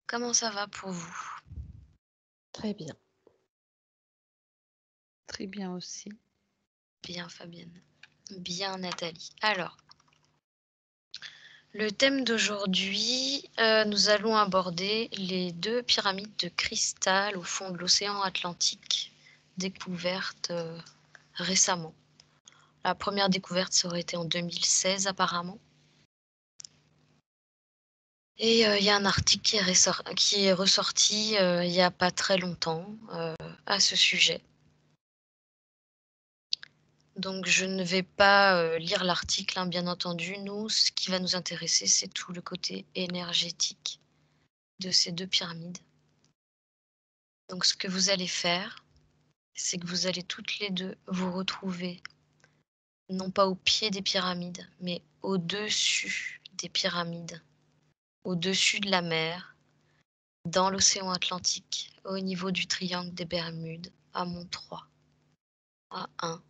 Comment ça va pour vous? Très bien. Très bien aussi. Bien Fabienne. Bien Nathalie. Alors, le thème d'aujourd'hui, nous allons aborder les 2 pyramides de cristal au fond de l'océan Atlantique, découvertes, récemment. La première découverte, ça aurait été en 2016 apparemment. Et il y a un article qui est ressorti, il y a pas très longtemps, à ce sujet. Donc je ne vais pas, lire l'article, hein, bien entendu. Nous, ce qui va nous intéresser, c'est tout le côté énergétique de ces 2 pyramides. Donc ce que vous allez faire, c'est que vous allez toutes les 2 vous retrouver, non pas au pied des pyramides, mais au-dessus des pyramides, au-dessus de la mer, dans l'océan Atlantique, au niveau du triangle des Bermudes, à Mont 3, à 1,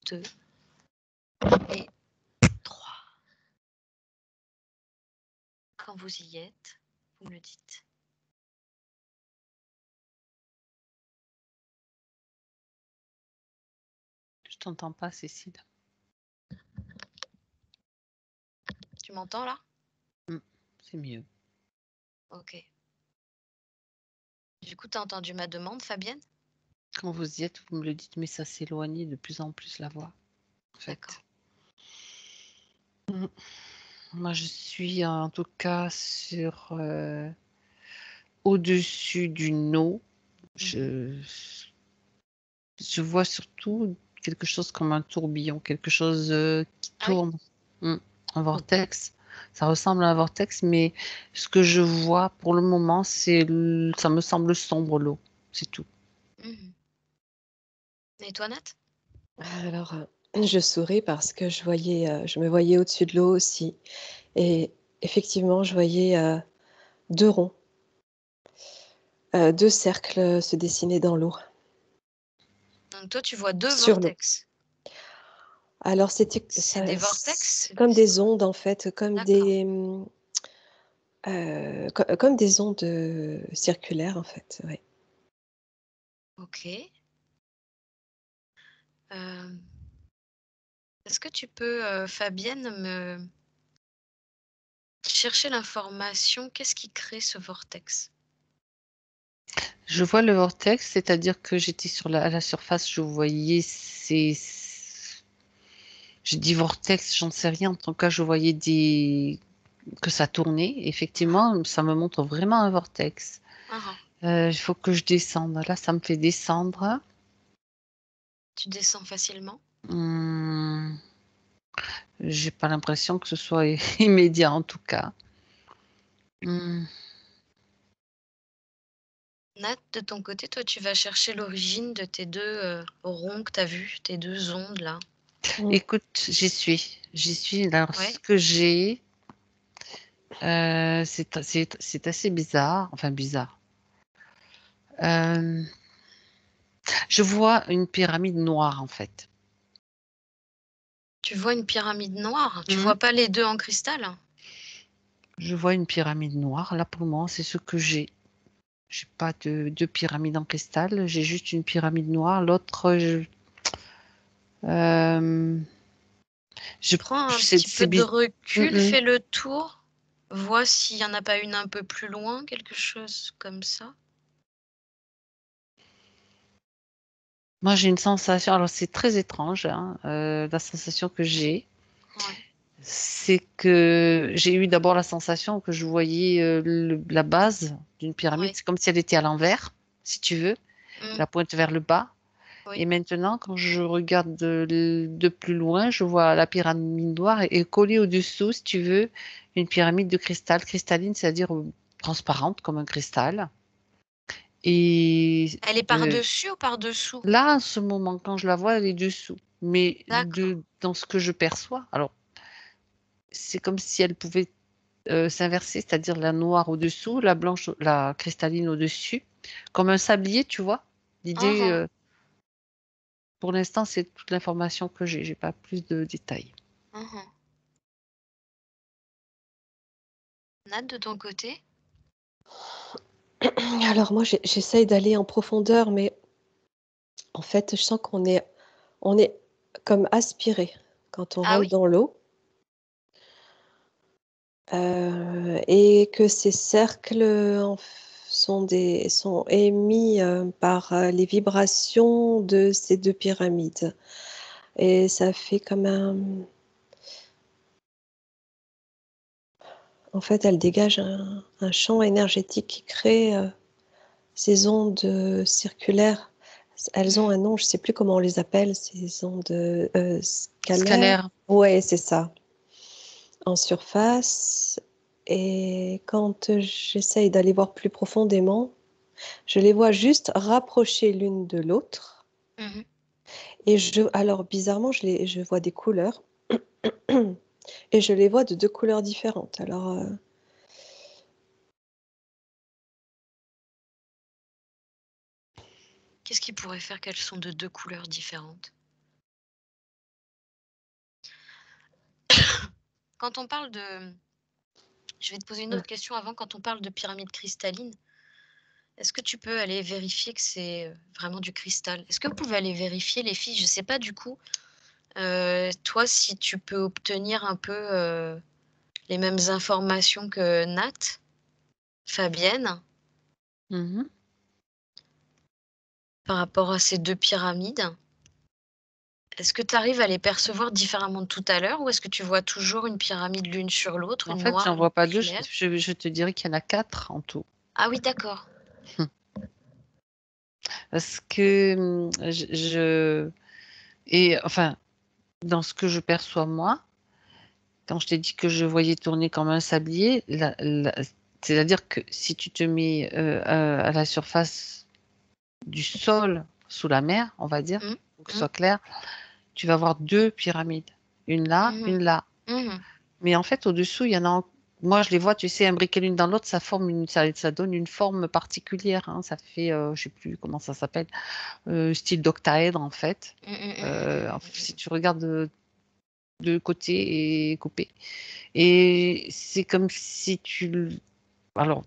2 et 3. Quand vous y êtes, vous me le dites. Je t'entends pas, Cécile. Tu m'entends là? C'est mieux. OK. Du coup, tu as entendu ma demande, Fabienne? Quand vous y êtes, vous me le dites, mais ça s'éloignait de plus en plus la voix, en D'accord. fait. Moi, je suis en tout cas sur au-dessus du no. Je vois surtout quelque chose comme un tourbillon, quelque chose qui Ah oui? tourne. Un vortex. Ça ressemble à un vortex, mais ce que je vois pour le moment, ça me semble sombre l'eau. C'est tout. Mmh. Et toi, Nat? Alors, je souris parce que je me voyais au-dessus de l'eau aussi et effectivement, je voyais, 2 ronds, 2 cercles, se dessiner dans l'eau, Donc toi, tu vois 2 sur l'eau. vortex. Alors c'était C'est ça des vortex? c'est comme des ondes en fait, D'accord. comme des ondes, circulaires en fait, ouais. OK. Hem, est-ce que tu peux, Fabienne, me chercher l'information? Qu'est-ce qui crée ce vortex? Je vois le vortex, c'est-à-dire que j'étais à la surface, je voyais j'ai dit vortex, j'en sais rien. En tout cas, je voyais que ça tournait. Ah Effectivement, ça me montre vraiment un vortex. ah. Ah. Il faut que je descende. Là, ça me fait descendre. Tu descends facilement? Hum, j'ai pas l'impression que ce soit immédiat, en tout cas. Hum, Nat, de ton côté, toi, tu vas chercher l'origine de tes 2 ronds que tu as vus, tes 2 ondes là? Mmh. Écoute, j'y suis. J'y suis. Alors, ce Ouais? que j'ai, c'est assez bizarre. Enfin, bizarre. Euh, je vois une pyramide noire, en fait. Tu vois une pyramide noire? Tu Mhm. vois pas les 2 en cristal? Je vois une pyramide noire. Là, pour le moment, c'est ce que j'ai. J'ai pas de pyramide en cristal. J'ai juste une pyramide noire. L'autre, euh, je, Prends un petit c'est peu de bizarre. recul, fais le tour, vois s'il y en a pas une un peu plus loin, quelque chose comme ça. Moi, j'ai une sensation. Alors, c'est très étrange, hein, la sensation que j'ai. Ouais, C'est que j'ai eu d'abord la sensation que je voyais la base d'une pyramide. ouais. C'est comme si elle était à l'envers, si tu veux, Mmh, la pointe vers le bas. Et oui. maintenant, quand je regarde de plus loin, je vois la pyramide noire et collée au-dessous, si tu veux, une pyramide de cristal, cristalline, c'est-à-dire transparente comme un cristal. Et Elle est euh, par-dessus ou par-dessous? là, en ce moment, quand je la vois, elle est dessous. Mais D'accord. dans ce que je perçois, alors, c'est comme si elle pouvait s'inverser, c'est-à-dire la noire au-dessous, la blanche, la cristalline au-dessus, comme un sablier, tu vois. Mmh L'idée, mh. pour l'instant, c'est toute l'information que j'ai. J'ai pas plus de détails. Mmh. Nat, de ton côté? Alors moi, j'essaye d'aller en profondeur, mais en fait, je sens on est comme aspiré quand on Ah rentre oui? dans l'eau, et que ces cercles sont émis par les vibrations de ces deux pyramides. Et ça fait comme en fait, elles dégagent un champ énergétique qui crée ces ondes circulaires. Elles ont Mm. un nom, je ne sais plus comment on les appelle, ces ondes scalaires. Scalaire. Ouais, c'est ça, en surface. Et quand j'essaye d'aller voir plus profondément, je les vois juste rapprocher l'une de l'autre. Mhm. Et alors bizarrement, je vois des couleurs et je les vois de deux couleurs différentes. Alors, Qu'est-ce qui pourrait faire qu'elles sont de deux couleurs différentes? Quand on parle de... Je vais te poser une autre question avant. Quand on parle de pyramide cristalline, est-ce que tu peux aller vérifier que c'est vraiment du cristal? Est-ce que vous pouvez aller vérifier, les filles? Je ne sais pas du coup, toi, si tu peux obtenir un peu les mêmes informations que Nat, Fabienne, Mhm. par rapport à ces deux pyramides. Est-ce que tu arrives à les percevoir différemment de tout à l'heure ou est-ce que tu vois toujours une pyramide l'une sur l'autre, En une fait, noire, j'en une vois pas deux. claire? Je te dirais qu'il y en a 4 en tout. Ah oui, d'accord. Parce que et enfin, dans ce que je perçois moi, quand je t'ai dit que je voyais tourner comme un sablier, c'est-à-dire que si tu te mets à la surface du sol sous la mer, on va dire, Mmh. pour que ce Mmh. soit clair, tu vas voir deux pyramides, une là, Mmh. une là. Mmh. Mais en fait, au-dessous, il y en a. Moi, je les vois, tu sais, imbriquées l'une dans l'autre, ça donne une forme particulière, hein. Ça fait, je sais plus comment ça s'appelle, style d'octaèdre en fait. Mmh, mmh, mmh, Si tu regardes de côté et coupé. Et c'est comme si alors,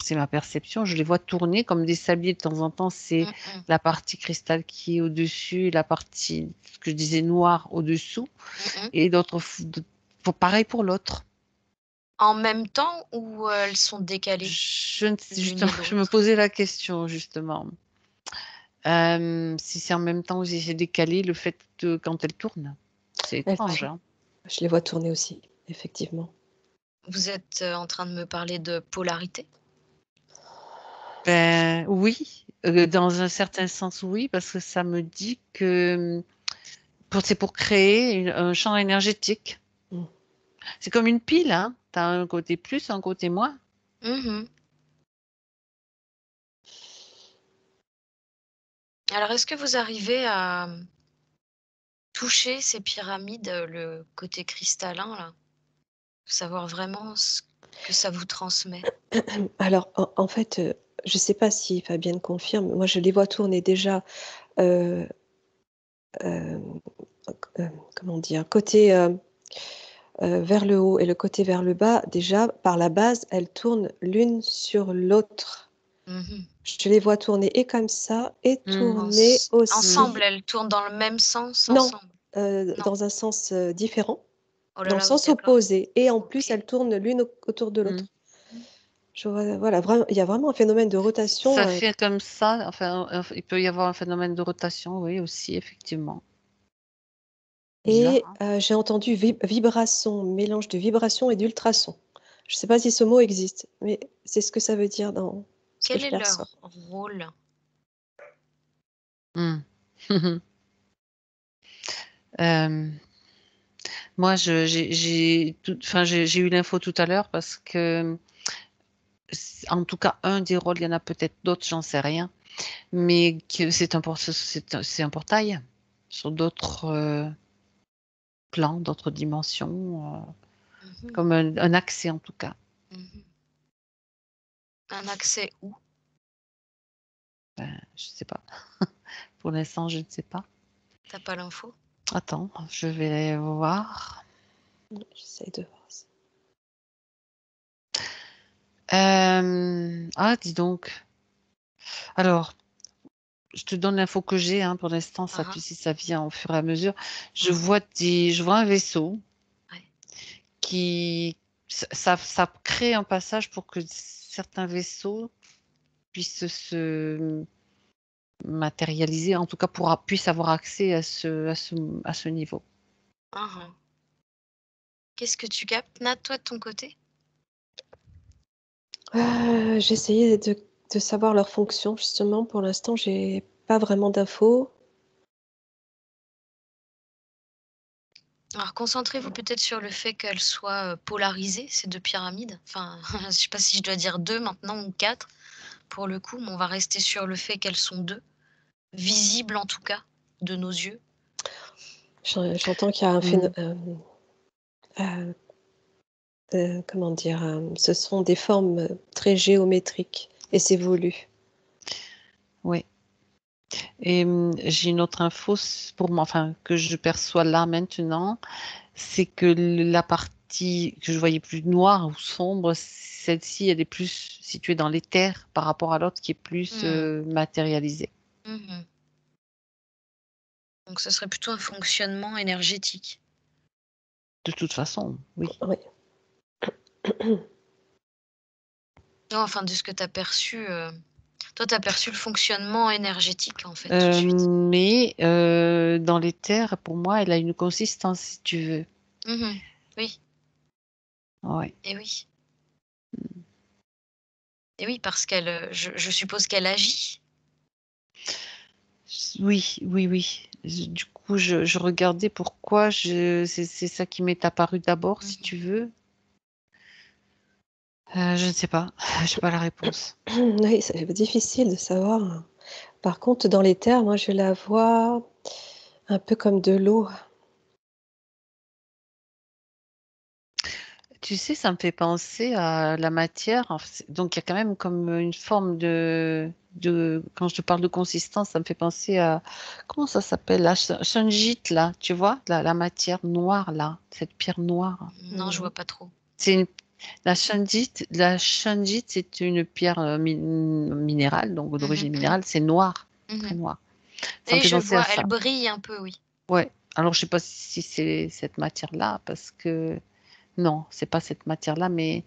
c'est ma perception, je les vois tourner comme des sabliers de temps en temps. C'est mmh, mmh, la partie cristal qui est au-dessus, et la partie, ce que je disais, noire au-dessous. mmh, mmh. Et pareil pour l'autre. En même temps ou elles sont décalées Je ne sais- l'une Justement, et je me l'autre? posais la question, justement. Si c'est en même temps où j'ai décalé le fait de quand elle tourne. C'est étrange, hein. je les vois tourner aussi, effectivement. Vous êtes en train de me parler de polarité? Ben oui, dans un certain sens, oui, parce que ça me dit que c'est pour créer un champ énergétique. Mm. C'est comme une pile, hein. Tu as un côté plus, un côté moins. Mmh. Alors est-ce que vous arrivez à toucher ces pyramides, le côté cristallin là? Savoir vraiment ce que ça vous transmet? Alors, en fait, je ne sais pas si Fabienne confirme, moi je les vois tourner déjà, euh, euh, comment dire, côté vers le haut et le côté vers le bas, déjà par la base, elles tournent l'une sur l'autre. Mmh. Je les vois tourner et comme ça et Mm. tourner Mm. Ensemble, aussi. elles tournent dans le même sens Non, ensemble? Non? dans un sens différent, Oh là dans le là, oui sens d'accord. opposé. Et en plus, OK. elles tournent l'une autour de Mm. l'autre. Voilà, vraiment, il y a vraiment un phénomène de rotation. Ça fait comme ça. Enfin, il peut y avoir un phénomène de rotation, oui, aussi, effectivement. Bizarre, Et hein. j'ai entendu vibration, mélange de vibration et d'ultrasons. Je ne sais pas si ce mot existe, mais c'est ce que ça veut dire dans ce que Quel je est perçois. leur rôle? Mm. Euh, Moi, j'ai eu l'info tout à l'heure parce que, en tout cas, un des rôles, il y en a peut-être d'autres, j'en sais rien, mais que c'est un portail sur d'autres plans, d'autres dimensions, Mmh. comme un accès en tout cas. Mmh. Un accès où? Ben, je sais pas. Pour l'instant, je ne sais pas. Tu as pas l'info? Attends, je vais voir. J'essaie de voir ça. Ah, dis donc. Alors, je te donne l'info que j'ai, hein, pour l'instant, ça, Ah, puis si ça vient au fur et à mesure. Je mhm, vois un vaisseau ouais. qui, ça crée un passage pour que certains vaisseaux puissent se matérialiser, en tout cas puissent avoir accès à ce niveau. Ah. Qu'est-ce que tu captes, Nat, toi, de ton côté? J'essayais de savoir leur fonction, justement. Pour l'instant, j'ai pas vraiment d'infos. Alors, concentrez-vous peut-être sur le fait qu'elles soient polarisées, ces deux pyramides. Enfin, je sais pas si je dois dire deux maintenant ou quatre, pour le coup, mais on va rester sur le fait qu'elles sont deux, visibles en tout cas, de nos yeux. J'entends qu'il y a un Mm. comment dire, ce sont des formes très géométriques et c'est voulu. Oui. Et j'ai une autre info pour moi, enfin, que je perçois là maintenant, c'est que la partie que je voyais plus noire ou sombre, celle-ci, elle est plus située dans les terres par rapport à l'autre qui est plus Hmm. matérialisée. Mhm. Donc, ce serait plutôt un fonctionnement énergétique. De toute façon, oui. Oui. Non, enfin, de ce que tu as perçu, toi, tu as perçu le fonctionnement énergétique, en fait, tout de suite. Mais dans les terres, pour moi, elle a une consistance, si tu veux. Mhm. Oui, Ouais. et oui. Et oui, parce qu'elle, je suppose qu'elle agit. Oui, oui, oui. Du coup, je regardais pourquoi c'est ça qui m'est apparu d'abord, si Mhm. tu veux. Je ne sais pas. Je n'ai pas la réponse. Oui, c'est difficile de savoir. Par contre, dans les terres, moi, je la vois un peu comme de l'eau. Tu sais, ça me fait penser à la matière. Enfin, donc, il y a quand même comme une forme quand je te parle de consistance, ça me fait penser à, comment ça s'appelle, la shungite, là, tu vois, la matière noire, là, cette pierre noire. Non, je Mhm. vois pas trop. C'est une, la shungite, c'est une pierre minérale, donc Mhm. d'origine minérale, c'est noir, très Mhm. noir. Ça me Et fait je penser à vois, elle ça. brille un peu, oui. Ouais. Alors, je sais pas si c'est cette matière-là, parce que non, c'est pas cette matière-là, mais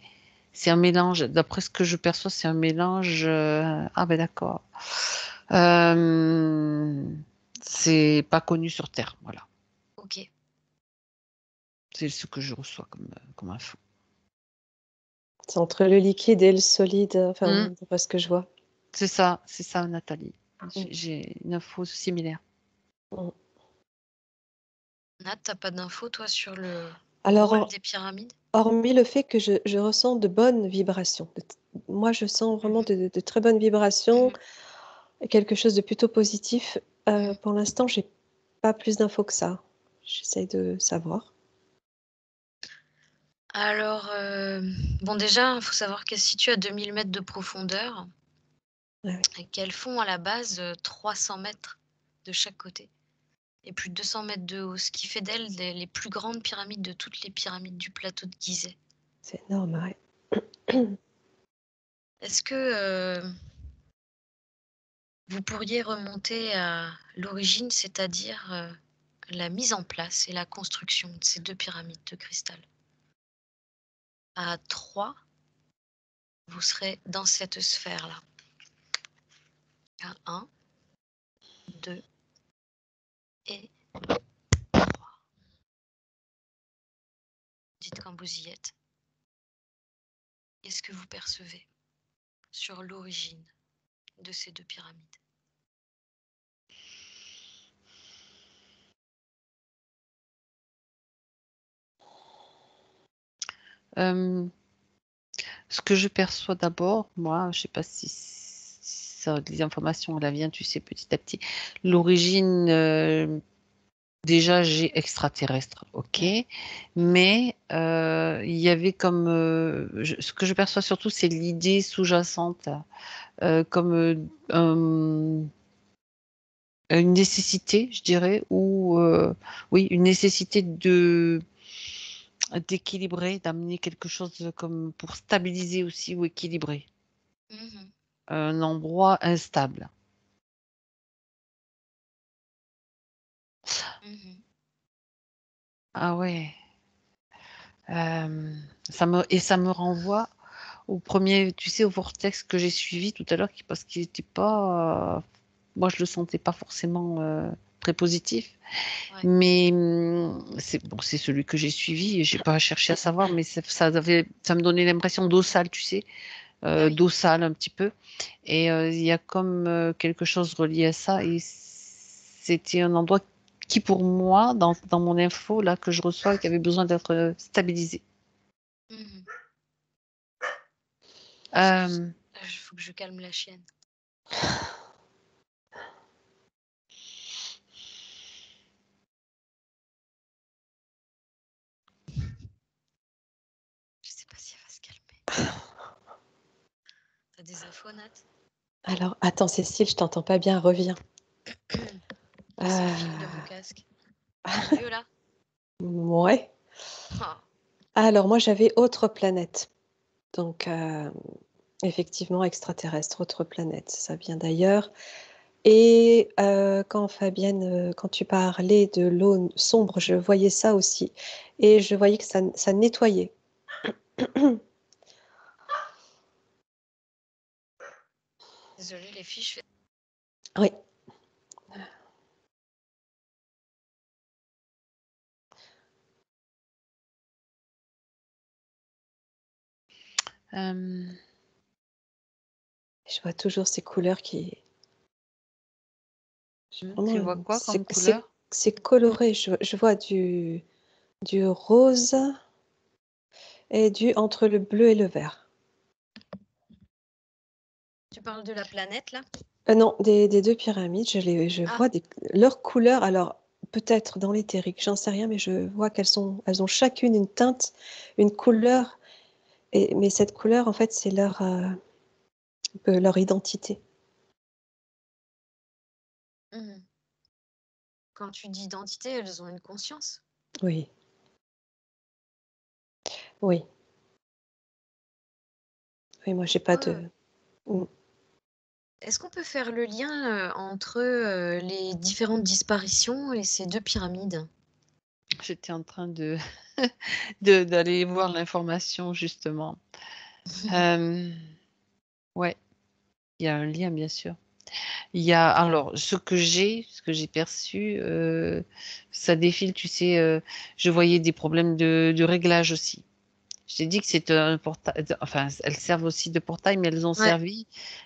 c'est un mélange. D'après ce que je perçois, c'est un mélange. Ah ben d'accord. Euh, c'est pas connu sur Terre, voilà. Ok. C'est ce que je reçois comme info. C'est entre le liquide et le solide, enfin, Hmm, d'après ce que je vois. c'est ça, Nathalie. Mm. J'ai une info similaire. Mm. Nat, t'as pas d'infos, toi, sur le Alors, rôle des pyramides? hormis le fait que je ressens de bonnes vibrations. Moi, je sens vraiment Mhm. de très bonnes vibrations, Mhm. quelque chose de plutôt positif. Mhm. Pour l'instant, j'ai pas plus d'infos que ça. J'essaye de savoir. Alors, bon, déjà, il faut savoir qu'elle se situe à 2000 mètres de profondeur Ouais, ouais. et qu'elles font à la base 300 mètres de chaque côté et plus de 200 mètres de haut, ce qui fait d'elles les plus grandes pyramides de toutes les pyramides du plateau de Gizeh. C'est énorme, ouais. Est-ce que vous pourriez remonter à l'origine, c'est-à-dire la mise en place et la construction de ces deux pyramides de cristal? À 3, vous serez dans cette sphère-là. À 1, 2 et 3. Dites quand vous y êtes. Qu'est-ce que vous percevez sur l'origine de ces deux pyramides? Euh, Ce que je perçois d'abord, moi, je sais pas si ça, les informations, elles viennent, tu sais, petit à petit. L'origine, déjà, j'ai extraterrestre, ok, Ouais. mais il y avait comme, ce que je perçois surtout, c'est l'idée sous-jacente, comme une nécessité, je dirais, ou oui, une nécessité d'équilibrer, d'amener quelque chose comme pour stabiliser aussi ou équilibrer. Mhm, un endroit instable. mhm. Ah ouais. Ça me renvoie au premier, tu sais, au vortex que j'ai suivi tout à l'heure, parce qu'il n'était pas, moi je le sentais pas forcément très positif, Ouais, mais c'est bon, c'est celui que j'ai suivi et j'ai pas cherché à savoir, mais ça me donnait l'impression d'eau sale, tu sais, ah oui. d'eau sale un petit peu, et il y a comme quelque chose relié à ça, et c'était un endroit qui pour moi, dans mon info là que je reçois, qui avait besoin d'être stabilisé. Mhm. Excuse, Euh, il faut que je calme la chienne. Je sais pas si elle va se calmer. T'as des infos, Nat? Alors, attends, Cécile, je t'entends pas bien, reviens. C'est le fil de mon casque. C'est mieux là? Ouais. Ah, Alors, moi, j'avais autre planète. Donc, effectivement, extraterrestre, autre planète. Ça vient d'ailleurs. Et quand Fabienne, quand tu parlais de l'eau sombre, je voyais ça aussi. Et je voyais que ça nettoyait. désolée les filles, je fais... Oui. euh, Je vois toujours ces couleurs qui. tu Vraiment, vois quoi comme couleur? c'est coloré. Je vois du rose et entre le bleu et le vert. Tu parles de la planète là? Non, des deux pyramides, je Ah, vois leurs couleurs. Alors, peut-être dans l'éthérique, j'en sais rien, mais je vois elles ont chacune une teinte, une couleur. Mais cette couleur, en fait, c'est leur identité. mhm. Quand tu dis identité, elles ont une conscience. Oui, oui, oui. Moi, j'ai pas Pourquoi de. Mm. est-ce qu'on peut faire le lien entre les différentes disparitions et ces deux pyramides? J'étais en train d'aller voir l'information justement. Euh, ouais, il y a un lien bien sûr. Il y a alors ce que j'ai perçu, ça défile, tu sais, je voyais des problèmes de réglage aussi. Je t'ai dit que c'est un portail, enfin, elles servent aussi de portail, mais Ouais.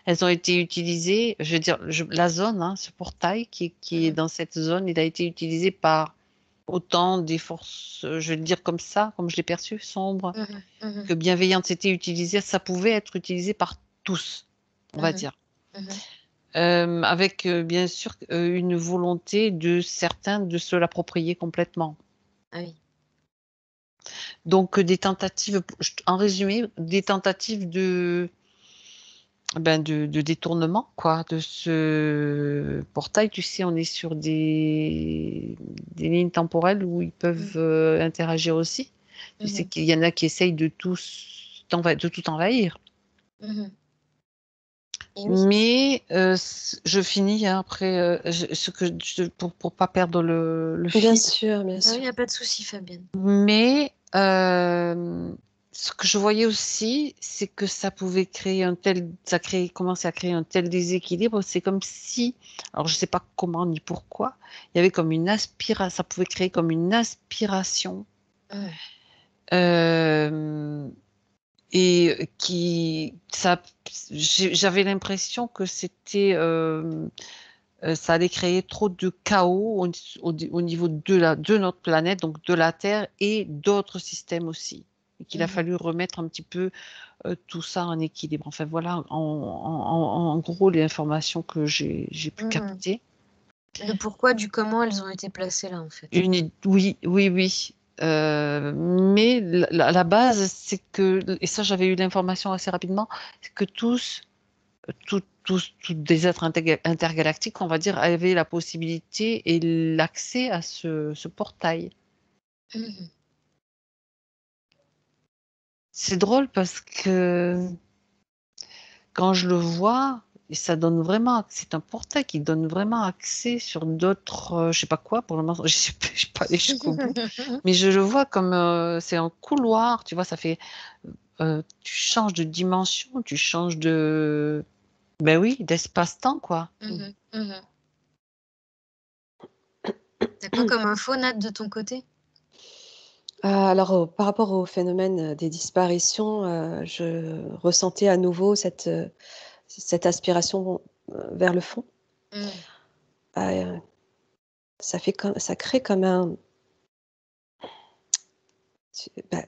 elles ont été utilisées, je veux dire, la zone, hein, ce portail qui est Mhm, dans cette zone, il a été utilisé par autant des forces, je vais le dire comme ça, comme je l'ai perçu, sombres, mhm, mhm, que bienveillantes. C'était utilisé, ça pouvait être utilisé par tous, on va mhm, dire. mhm. Avec bien sûr une volonté de certains de se l'approprier complètement. Ah oui. Donc des tentatives, en résumé, des tentatives de détournement, quoi, de ce portail. Tu sais, on est sur des lignes temporelles où ils peuvent Mhm, interagir aussi. Tu sais mhm, qu'il y en a qui essayent de tout envahir. mhm. Et oui. Mais je finis hein, après pour pas perdre le Bien fil. sûr, bien Ah oui, il sûr. n'y a pas de souci, Fabienne. Mais ce que je voyais aussi, c'est que ça pouvait créer commençait à créer un tel déséquilibre. C'est comme si, alors je sais pas comment ni pourquoi, il y avait comme une aspiration, ça pouvait créer comme une aspiration Mhm, euh, et j'avais l'impression que ça allait créer trop de chaos au niveau de notre planète, donc de la Terre et d'autres systèmes aussi. Et qu'il a mhm, fallu remettre un petit peu tout ça en équilibre. Enfin voilà, en gros, les informations que j'ai pu mhm. capter. Le pourquoi du comment elles ont été placées là, en fait. Oui, oui, oui. Mais la base, c'est que, et ça j'avais eu l'information assez rapidement, c'est que tous des êtres intergalactiques, on va dire, avaient la possibilité et l'accès à ce portail. Mhm, C'est drôle parce que quand je le vois, ça donne vraiment, c'est un portail qui donne vraiment accès sur d'autres, je sais pas quoi, pour le moment, je sais pas, je suis pas allée jusqu'au bout, mais je le vois comme, c'est un couloir, tu vois, ça fait, tu changes de dimension, tu changes de, ben oui, d'espace-temps, quoi. Mhm, mhm. T'as quoi comme info, Nat, de ton côté? Alors, par rapport au phénomène des disparitions, je ressentais à nouveau cette aspiration vers le fond. Mm. Euh, ça crée comme un. Bah,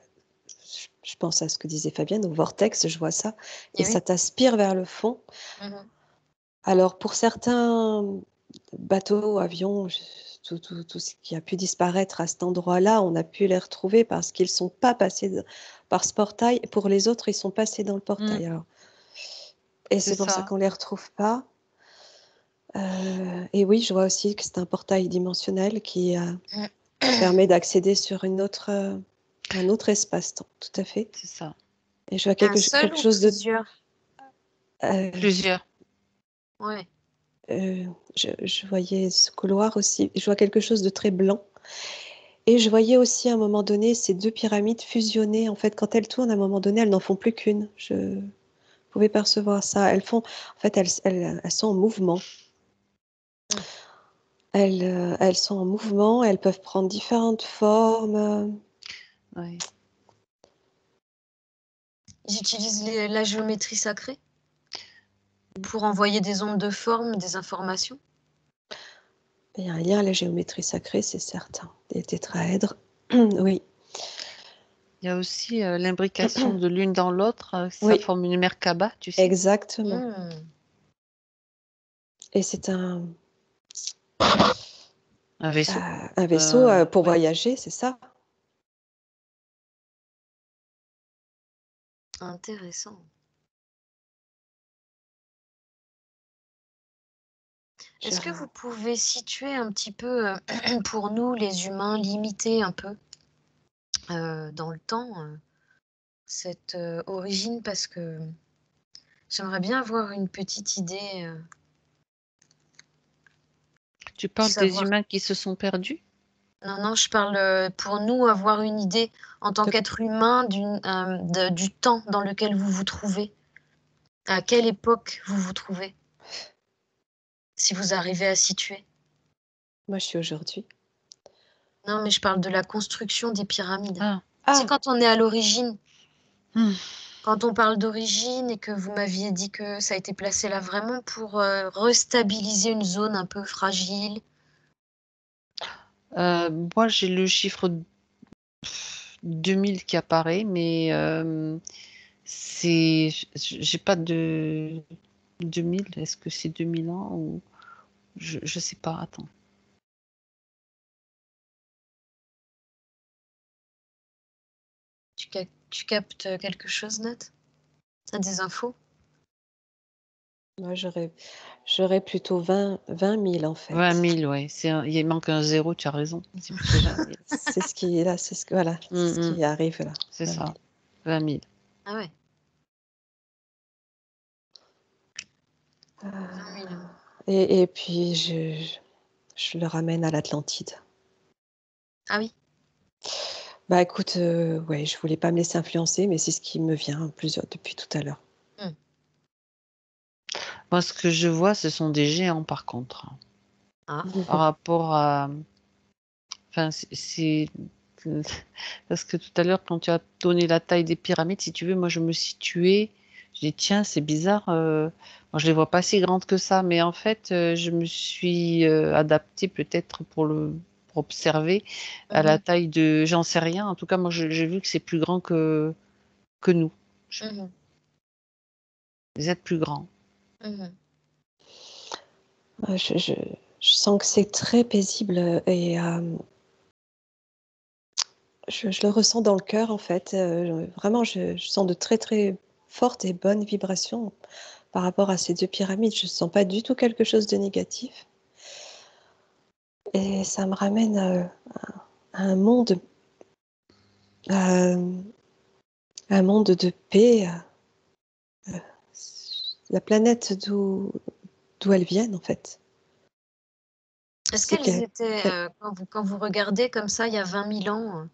je pense à ce que disait Fabienne, au vortex, je vois ça, et Eh oui. ça t'aspire vers le fond. Mhm. Alors, pour certains bateaux, avions, tout ce qui a pu disparaître à cet endroit-là, on a pu les retrouver parce qu'ils ne sont pas passés par ce portail. Pour les autres, ils sont passés dans le portail. Alors, et C'est c'est pour ça ça. qu'on ne les retrouve pas. Et oui, je vois aussi que c'est un portail dimensionnel qui permet d'accéder sur un autre espace-temps. Tout à fait. C'est ça. Et je vois Un seul quelque ou chose de. plusieurs? euh, Plusieurs. Ouais. je voyais ce couloir aussi. Je vois quelque chose de très blanc. Et je voyais aussi à un moment donné ces deux pyramides fusionnées. En fait, quand elles tournent, à un moment donné, elles n'en font plus qu'une. Je pouvais percevoir ça. En fait, elles sont en mouvement. Mm. Elles sont en mouvement. Elles peuvent prendre différentes formes. Oui. Ils utilisent la géométrie sacrée pour envoyer des ondes de forme, des informations. Il y a un lien à la géométrie sacrée, c'est certain. Des tétraèdres, oui, Il y a aussi l'imbrication de l'une dans l'autre, ça oui, forme une Merkaba, tu sais. exactement. Mm. Et c'est Un vaisseau. un vaisseau pour Ouais. voyager, c'est ça? Intéressant. Je- Est-ce que vous pouvez situer un petit peu, pour nous, les humains, limiter un peu dans le temps cette origine? Parce que j'aimerais bien avoir une petite idée, Tu parles des savoir. humains qui se sont perdus? Non, non, je parle pour nous, avoir une idée en tant de- qu'être humain du temps dans lequel vous vous trouvez. À quelle époque vous vous trouvez, si vous arrivez à situer. Moi, je suis aujourd'hui. Non, mais je parle de la construction des pyramides. Ah. C'est Ah, quand on est à l'origine, Hmm. quand on parle d'origine et que vous m'aviez dit que ça a été placé là vraiment pour restabiliser une zone un peu fragile. Moi, j'ai le chiffre 2000 qui apparaît, mais j'ai pas de 2000. Est-ce que c'est 2000 ans ou je sais pas. Attends. Tu captes quelque chose, Nat? T'as des infos? moi, j'aurais plutôt 20 000 en 20 fait. 000, ouais. Il manque un zéro, tu as raison. C'est plutôt 20 000. C'est ce qui est là, voilà, c'est ce qui arrive là. C'est 20 ça. 000. 20 000. Ah ouais, Euh, 20 000. et puis, je le ramène à l'Atlantide. Ah oui. Bah écoute, ouais, je voulais pas me laisser influencer, mais c'est ce qui me vient depuis tout à l'heure. Hmm. Moi, ce que je vois, ce sont des géants, par contre. Ah. Par rapport à. Enfin, parce que tout à l'heure, quand tu as donné la taille des pyramides, si tu veux, moi, je me situais. Je dis, tiens, c'est bizarre. Moi, je les vois pas si grandes que ça, mais en fait, je me suis adaptée peut-être pour observer à la Mhm, taille de. J'en sais rien. En tout cas, moi, j'ai vu que c'est plus grand que nous. mhm, Vous êtes plus grands. mhm. Je sens que c'est très paisible et je le ressens dans le cœur en fait. Vraiment, je sens de très très fortes et bonnes vibrations par rapport à ces deux pyramides. Je ne sens pas du tout quelque chose de négatif. Et ça me ramène à euh, un monde de paix. la planète d'où elles viennent, en fait. Est-ce C'est qu'elles que, étaient, que- quand vous regardez comme ça il y a 20 000 ans,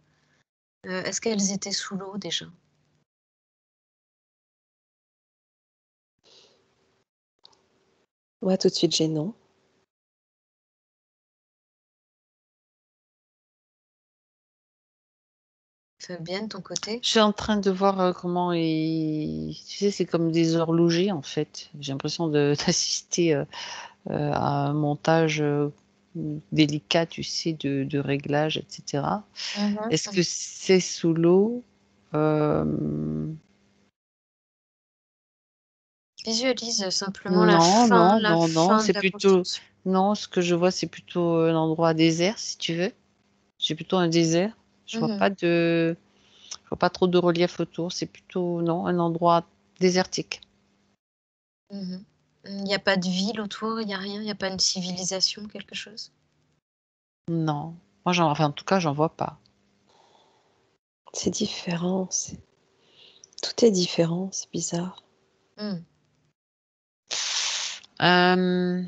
est-ce qu'elles étaient sous l'eau déjà? moi, tout de suite, j'ai non. Fabienne, ton côté? Je suis en train de voir comment tu sais, c'est comme des horlogers en fait. J'ai l'impression d'assister à un montage délicat, tu sais, de réglage, etc. Mhm. Est-ce que c'est sous l'eau? Euh, Visualise simplement Non, non, la non, non. fin de C'est la plutôt. construction. Non, ce que je vois, c'est plutôt un endroit désert, si tu veux. J'ai plutôt un désert. Je vois Mhm. pas de. Je vois pas trop de relief autour. C'est plutôt, non, un endroit désertique. Mhm. Il n'y a pas de ville autour, il n'y a rien, il n'y a pas une civilisation, quelque chose? Non. Enfin, en tout cas, j'en vois pas. C'est différent. Tout est différent. C'est bizarre. Hmm. Euh,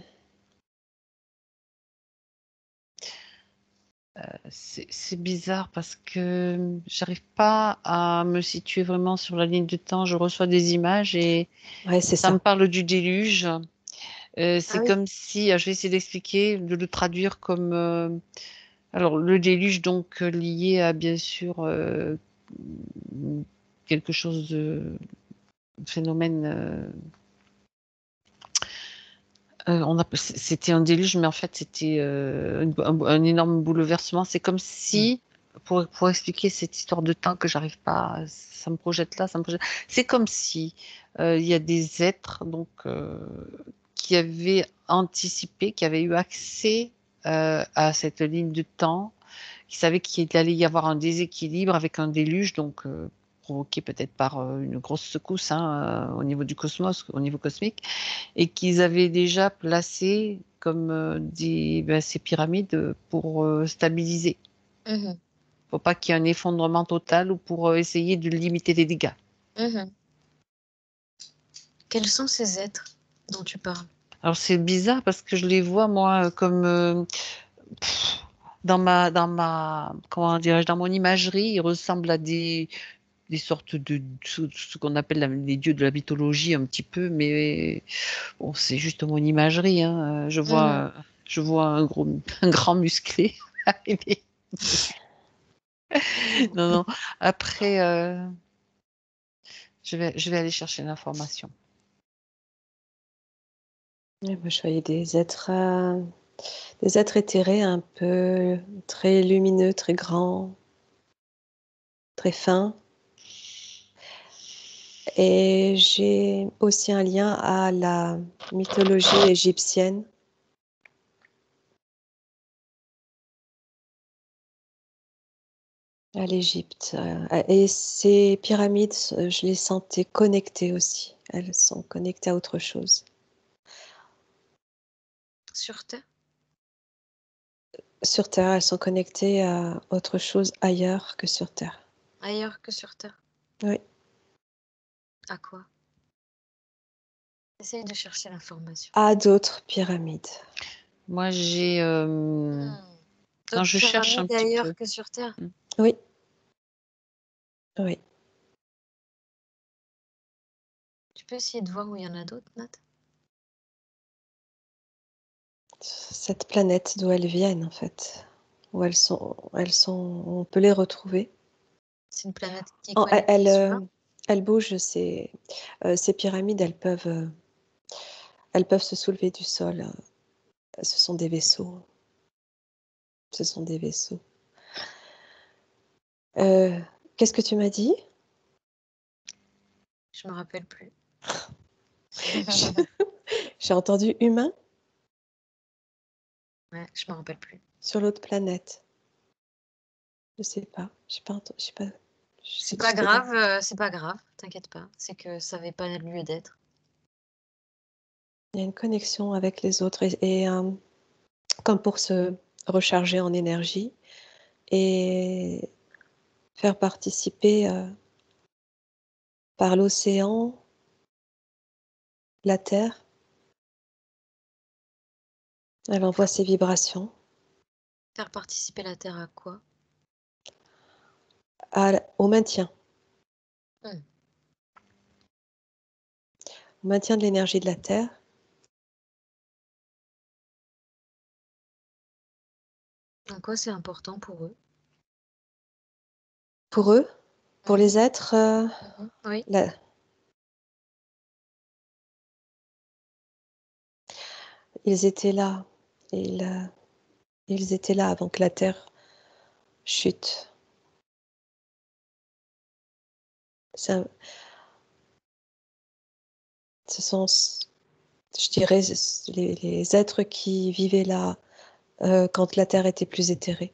c'est bizarre parce que j'arrive pas à me situer vraiment sur la ligne de temps. Je reçois des images et Ouais, c'est ça me ça. parle du déluge. Ah C'est oui. comme si, je vais essayer d'expliquer, de le traduire comme, alors le déluge donc lié à bien sûr quelque chose de phénomène. C'était un déluge, mais en fait c'était un énorme bouleversement. C'est comme Mm. si, pour expliquer cette histoire de temps que j'arrive pas, ça me projette là, ça me projette. C'est comme si il y a des êtres donc qui avaient anticipé, qui avaient eu accès à cette ligne de temps, qui savaient qu'il allait y avoir un déséquilibre avec un déluge, donc provoqué peut-être par une grosse secousse hein, au niveau du cosmos, au niveau cosmique, et qu'ils avaient déjà placé comme ces pyramides pour stabiliser, Mhm. pour pas qu'il y ait un effondrement total ou pour essayer de limiter les dégâts. Mhm. Quels sont ces êtres dont tu parles? Alors c'est bizarre parce que je les vois moi comme pff, comment dirais-je, dans mon imagerie, ils ressemblent à des sortes de ce qu'on appelle les dieux de la mythologie un petit peu, mais bon, c'est juste mon imagerie, hein. Mhm. Je vois un grand musclé arriver. Non, non. Après, je vais aller chercher l'information. Ouais, moi, je voyais des êtres éthérés un peu très lumineux, très grands, très fins. Et j'ai aussi un lien à la mythologie égyptienne. À l'Égypte. Et ces pyramides, je les sentais connectées aussi. Elles sont connectées à autre chose. Sur Terre? Sur Terre, elles sont connectées à autre chose ailleurs que sur Terre. Ailleurs que sur Terre? Oui. À quoi? Essaye de chercher l'information. À d'autres pyramides. Moi, j'ai. Non, D'autres je cherche un pyramides petit peu. ailleurs que sur Terre? Oui, oui. Tu peux essayer de voir où il y en a d'autres, Nat? Cette planète d'où elles viennent, en fait. Où on peut les retrouver. C'est une planète qui est Oh, connectée sous l'eau? elles bougent, ces pyramides, elles peuvent se soulever du sol. Ce sont des vaisseaux. Ce sont des vaisseaux. Euh, Qu'est-ce que tu m'as dit? Je me rappelle plus. J'ai entendu humain Ouais, je me rappelle plus. sur l'autre planète. Je sais pas. Je sais pas. C'est pas grave, c'est pas grave, t'inquiète pas. C'est que ça n'avait pas lieu d'être. Il y a une connexion avec les autres comme pour se recharger en énergie et faire participer par l'océan la Terre. Elle envoie ses vibrations Faire participer la Terre à quoi? au maintien. Hmm. Au maintien de l'énergie de la Terre. En quoi c'est important pour eux? Pour eux, pour Mhm, les êtres, oui. ils étaient là. Ils étaient là avant que la Terre chute. Ce sont, je dirais, les êtres qui vivaient là quand la Terre était plus éthérée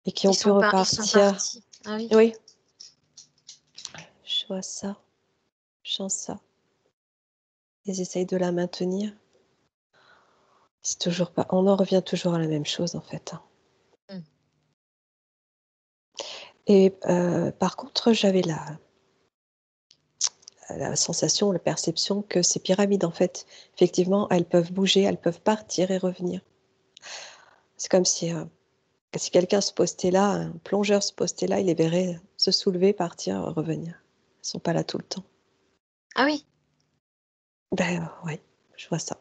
et qui ont pu Ils sont repartir. partis. Ah oui. Oui, je vois ça, je sens ça. Ils essayent de la maintenir. C'est toujours pas. On en revient toujours à la même chose en fait. Mm. Et par contre, j'avais la sensation, la perception que ces pyramides, en fait, effectivement, elles peuvent bouger, elles peuvent partir et revenir. C'est comme si quelqu'un se postait là, un plongeur se postait là, il les verrait se soulever, partir, revenir. Ils sont pas là tout le temps. Ah oui. Ben ouais, je vois ça.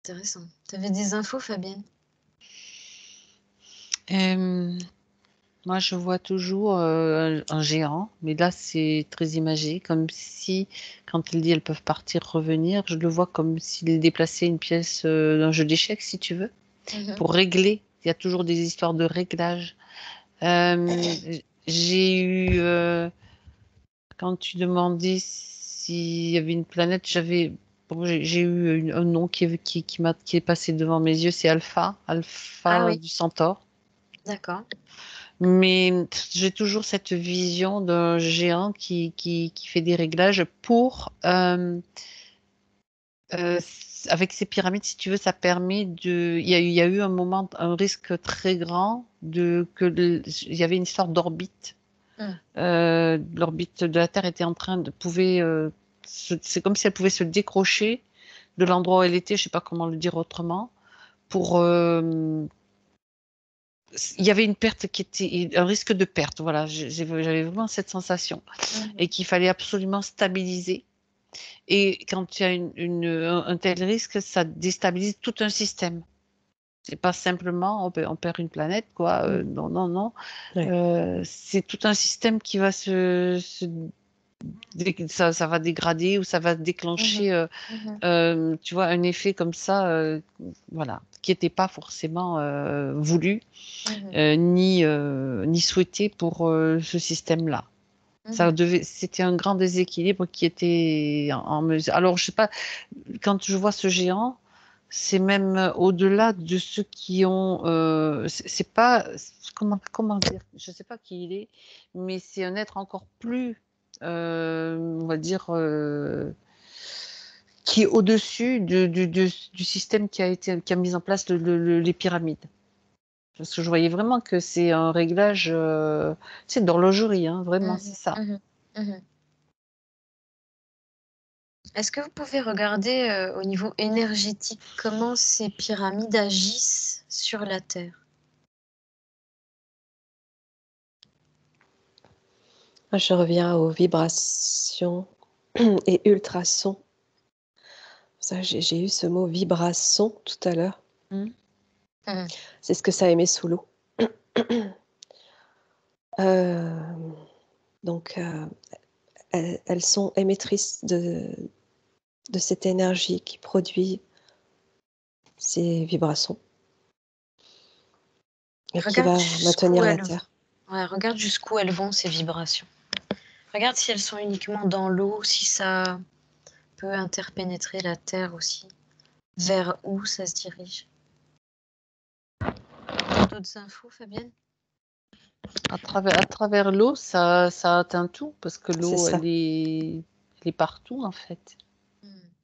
Intéressant. Tu avais des infos, Fabienne? Moi, je vois toujours un géant, mais là, c'est très imagé, comme si, quand il dit elles peuvent partir, revenir, je le vois comme s'il déplaçait une pièce d'un jeu d'échecs, si tu veux, Mhm. pour régler. Il y a toujours des histoires de réglage. J'ai eu, quand tu demandais s'il y avait une planète, j'ai eu un nom qui est passé devant mes yeux, c'est Ah Alpha oui, du Centaure. d'accord. Mais j'ai toujours cette vision d'un géant qui fait des réglages pour, avec ces pyramides, si tu veux, ça permet de. Il y a eu un moment, un risque très grand il y avait une sorte d'orbite. Mm. L'orbite de la Terre était en train de pouvait. C'est comme si elle pouvait se décrocher de l'endroit où elle était, je sais pas comment le dire autrement, pour il y avait une perte qui était un risque de perte, voilà, j'avais vraiment cette sensation Mhm. et qu'il fallait absolument stabiliser. Et quand il y a un tel risque, ça déstabilise tout un système. C'est pas simplement on perd une planète, quoi. Non, non, non. Ouais. C'est tout un système qui va ça va dégrader ou ça va déclencher, Mhm. tu vois, un effet comme ça, voilà, qui n'était pas forcément voulu. Mhm. Ni souhaité pour ce système-là. Mhm. C'était un grand déséquilibre qui était en mesure. Alors, je sais pas, quand je vois ce géant, c'est même au-delà de ceux qui ont. C'est pas. Comment dire? Je sais pas qui il est, mais c'est un être encore plus, on va dire, qui est au-dessus du système qui a mis en place les pyramides. Parce que je voyais vraiment que c'est un réglage, c'est d'horlogerie, hein, vraiment, Mhm. c'est ça. Mhm. Mhm. Est-ce que vous pouvez regarder au niveau énergétique comment ces pyramides agissent sur la Terre? Je reviens aux vibrations et ultrasons. Ça, j'ai eu ce mot vibration tout à l'heure. Mhm. Mhm. C'est ce que ça émet sous l'eau. Donc, elles sont émettrices de cette énergie qui produit ces vibrations et qui Regarde va jusqu'où maintenir la elles vont. Terre. Ouais, regarde jusqu'où elles vont, ces vibrations. Regarde si elles sont uniquement dans l'eau, si ça peut interpénétrer la Terre aussi. Vers où ça se dirige? T'as d'autres infos, Fabienne? À travers l'eau, ça atteint tout, parce que C'est l'eau, ça, elle est partout, en fait.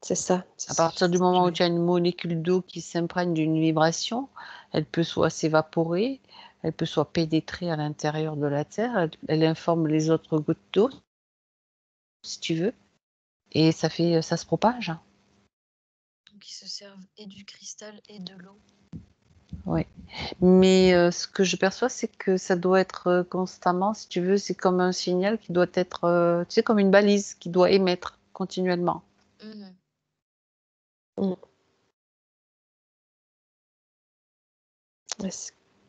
c'est ça. À partir du moment où Oui. tu as une molécule d'eau qui s'imprègne d'une vibration, elle peut soit s'évaporer, elle peut soit pénétrer à l'intérieur de la terre, elle informe les autres gouttes d'eau, si tu veux, et ça se propage. Donc ils se servent et du cristal et de l'eau. Oui. Mais ce que je perçois, c'est que ça doit être constamment, si tu veux, c'est comme un signal qui doit être, tu sais, comme une balise qui doit émettre continuellement. Mhm. Mm. Ouais,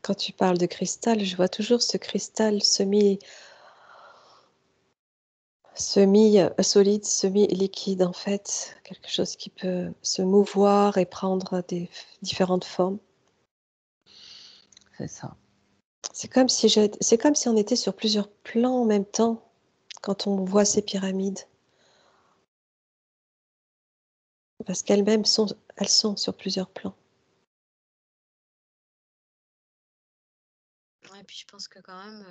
quand tu parles de cristal, je vois toujours ce cristal semi-solide, semi-liquide en fait, quelque chose qui peut se mouvoir et prendre différentes formes. C'est ça. C'est comme si on était sur plusieurs plans en même temps quand on voit ces pyramides, parce qu'elles-mêmes elles sont sur plusieurs plans. Ouais, et puis je pense que quand même,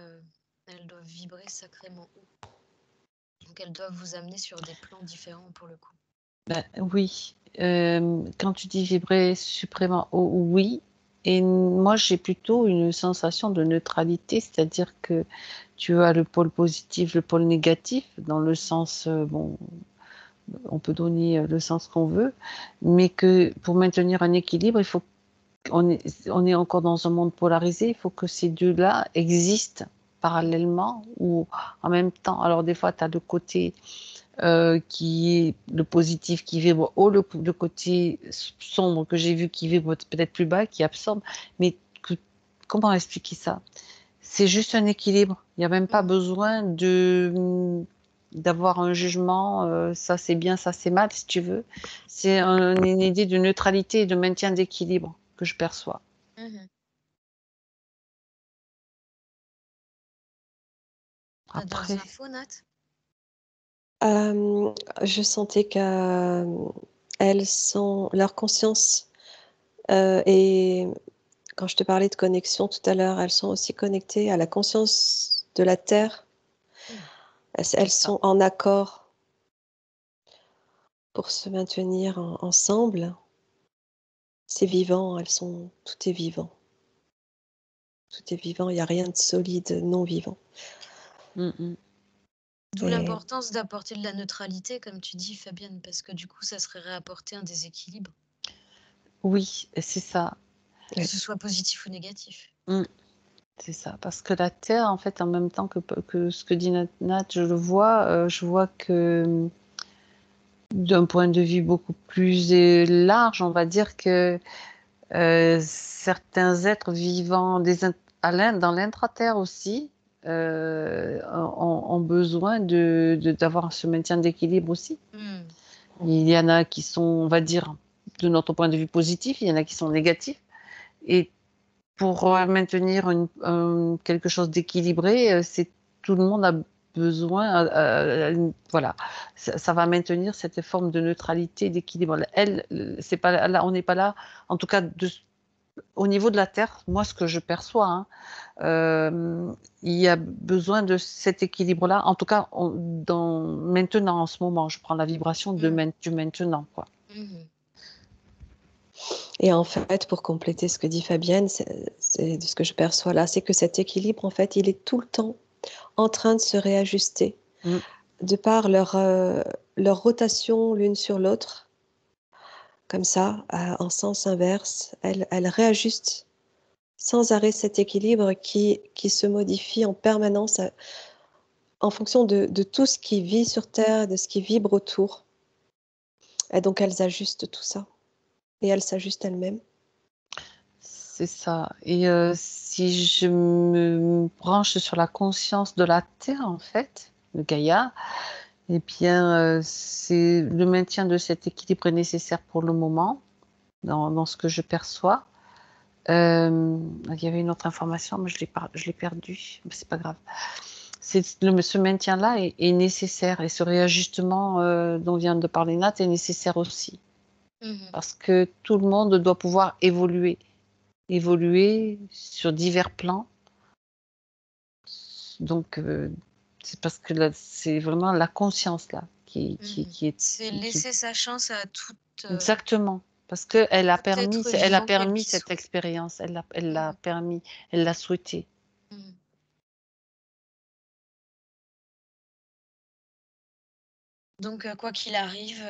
elles doivent vibrer sacrément haut. Donc elles doivent vous amener sur des plans différents pour le coup. Ben, oui. Quand tu dis vibrer suprêmement haut, oui. Et moi, j'ai plutôt une sensation de neutralité, c'est-à-dire que tu as le pôle positif, le pôle négatif, dans le sens, bon, on peut donner le sens qu'on veut, mais que pour maintenir un équilibre, il faut on est encore dans un monde polarisé, il faut que ces deux-là existent parallèlement ou en même temps. Alors des fois, tu as le côté qui est le positif qui vibre haut, le côté sombre que j'ai vu qui vibre peut-être plus bas, qui absorbe. Mais comment expliquer ça? C'est juste un équilibre. Il n'y a même pas Mhm. besoin d'avoir un jugement, ça c'est bien, ça c'est mal, si tu veux. C'est une idée de neutralité et de maintien d'équilibre que je perçois. Mhm. T'as d'autres Après, infos, Nat? Je sentais qu'elles sont leur conscience, et quand je te parlais de connexion tout à l'heure, elles sont aussi connectées à la conscience de la Terre. Mhm. c'est Elles ça. sont en accord pour se maintenir ensemble. C'est vivant, tout est vivant. Tout est vivant, il n'y a rien de solide, non vivant. Mm, mm. D'où Et l'importance d'apporter de la neutralité, comme tu dis, Fabienne, parce que du coup, ça serait réapporter un déséquilibre, Oui, c'est ça. que ouais. ce soit positif ou négatif. Mm. C'est ça, parce que la Terre, en fait, en même temps que ce que dit Nat, je vois que d'un point de vue beaucoup plus large, on va dire que certains êtres vivant dans l'intra-terre aussi ont besoin d'avoir ce maintien d'équilibre aussi. Mhm. Il y en a qui sont, on va dire, de notre point de vue positifs, il y en a qui sont négatifs. Et pour maintenir quelque chose d'équilibré, c'est tout le monde a besoin, voilà, ça va maintenir cette forme de neutralité, d'équilibre. Elle, c'est pas là, on n'est pas là, en tout cas au niveau de la Terre, moi ce que je perçois, hein, il y a besoin de cet équilibre-là. En tout cas, maintenant, en ce moment, je prends la vibration Mhm. du maintenant, quoi. Mhm. Et en fait, pour compléter ce que dit Fabienne, c'est de ce que je perçois là, c'est que cet équilibre, en fait, il est tout le temps en train de se réajuster Mm. de par leur rotation l'une sur l'autre, comme ça, en sens inverse. Elles réajustent sans arrêt cet équilibre qui se modifie en permanence en fonction de tout ce qui vit sur Terre, de ce qui vibre autour. Et donc, elles ajustent tout ça. Et elles s'ajustent elles-mêmes. C'est ça. Et si je me branche sur la conscience de la Terre, en fait, de Gaïa, eh bien, c'est le maintien de cet équilibre est nécessaire pour le moment, dans ce que je perçois. Il y avait une autre information, mais je l'ai perdue. Mais c'est pas grave. Ce maintien-là est nécessaire et ce réajustement dont vient de parler Nat est nécessaire aussi. Mhm. Parce que tout le monde doit pouvoir évoluer sur divers plans. Donc, c'est parce que là, c'est vraiment la conscience là Mhm. qui est C'est qui- laisser sa chance à toute, exactement. Parce qu'elle a Peut-être elle a vivant qu'elle permis qui cette soit. expérience, elle l'a Mm, permis, elle l'a souhaité. mm. Donc, quoi qu'il arrive,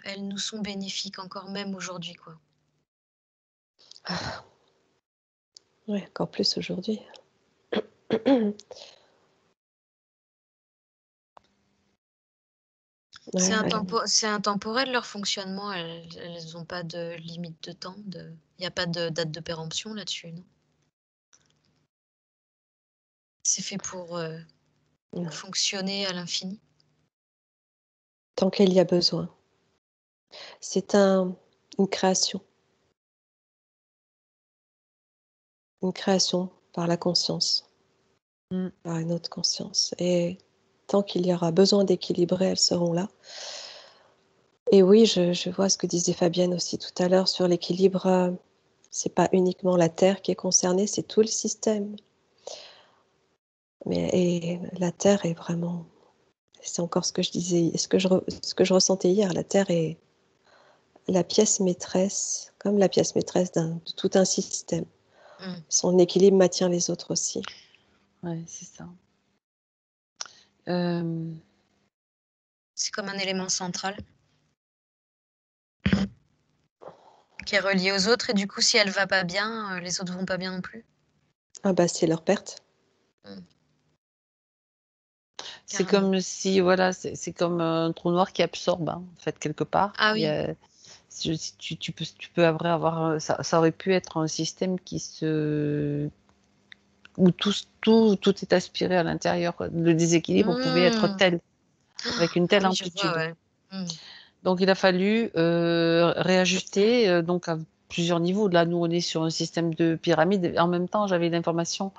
elles nous sont bénéfiques encore même aujourd'hui, quoi. Ah, ouais, encore plus aujourd'hui. C'est Ouais, c'est intemporel leur fonctionnement, elles ont pas de limite de temps, il y a pas de date de péremption là-dessus, non? C'est fait pour, non. fonctionner à l'infini? Tant qu'il y a besoin. C'est une création. Une création par la conscience, Mmh. par une autre conscience. Et tant qu'il y aura besoin d'équilibrer, elles seront là. Et oui, je vois ce que disait Fabienne aussi tout à l'heure sur l'équilibre. C'est pas uniquement la Terre qui est concernée, c'est tout le système. Et la Terre est vraiment, c'est encore ce que je disais, ce que je ressentais hier. La Terre est la pièce maîtresse, comme la pièce maîtresse de tout un système. Mmh. Son équilibre maintient les autres aussi. Ouais, c'est ça. Hem, C'est comme un élément central qui est relié aux autres et du coup, si elle va pas bien, les autres vont pas bien non plus? Ah bah c'est leur perte. Mmh, c'est carrément. comme si voilà, c'est comme un trou noir qui absorbe, hein, en fait, quelque part. Ah Il y oui. a si tu peux après avoir, ça aurait pu être un système où tout est aspiré à l'intérieur, quoi. Le déséquilibre pouvait être Mmh. tel, avec une Ah telle oui, je vois, amplitude. ouais. Mmh. Donc il a fallu, réajuster, donc à plusieurs niveaux. Là, nous, on est sur un système de pyramide. En même temps, j'avais l'information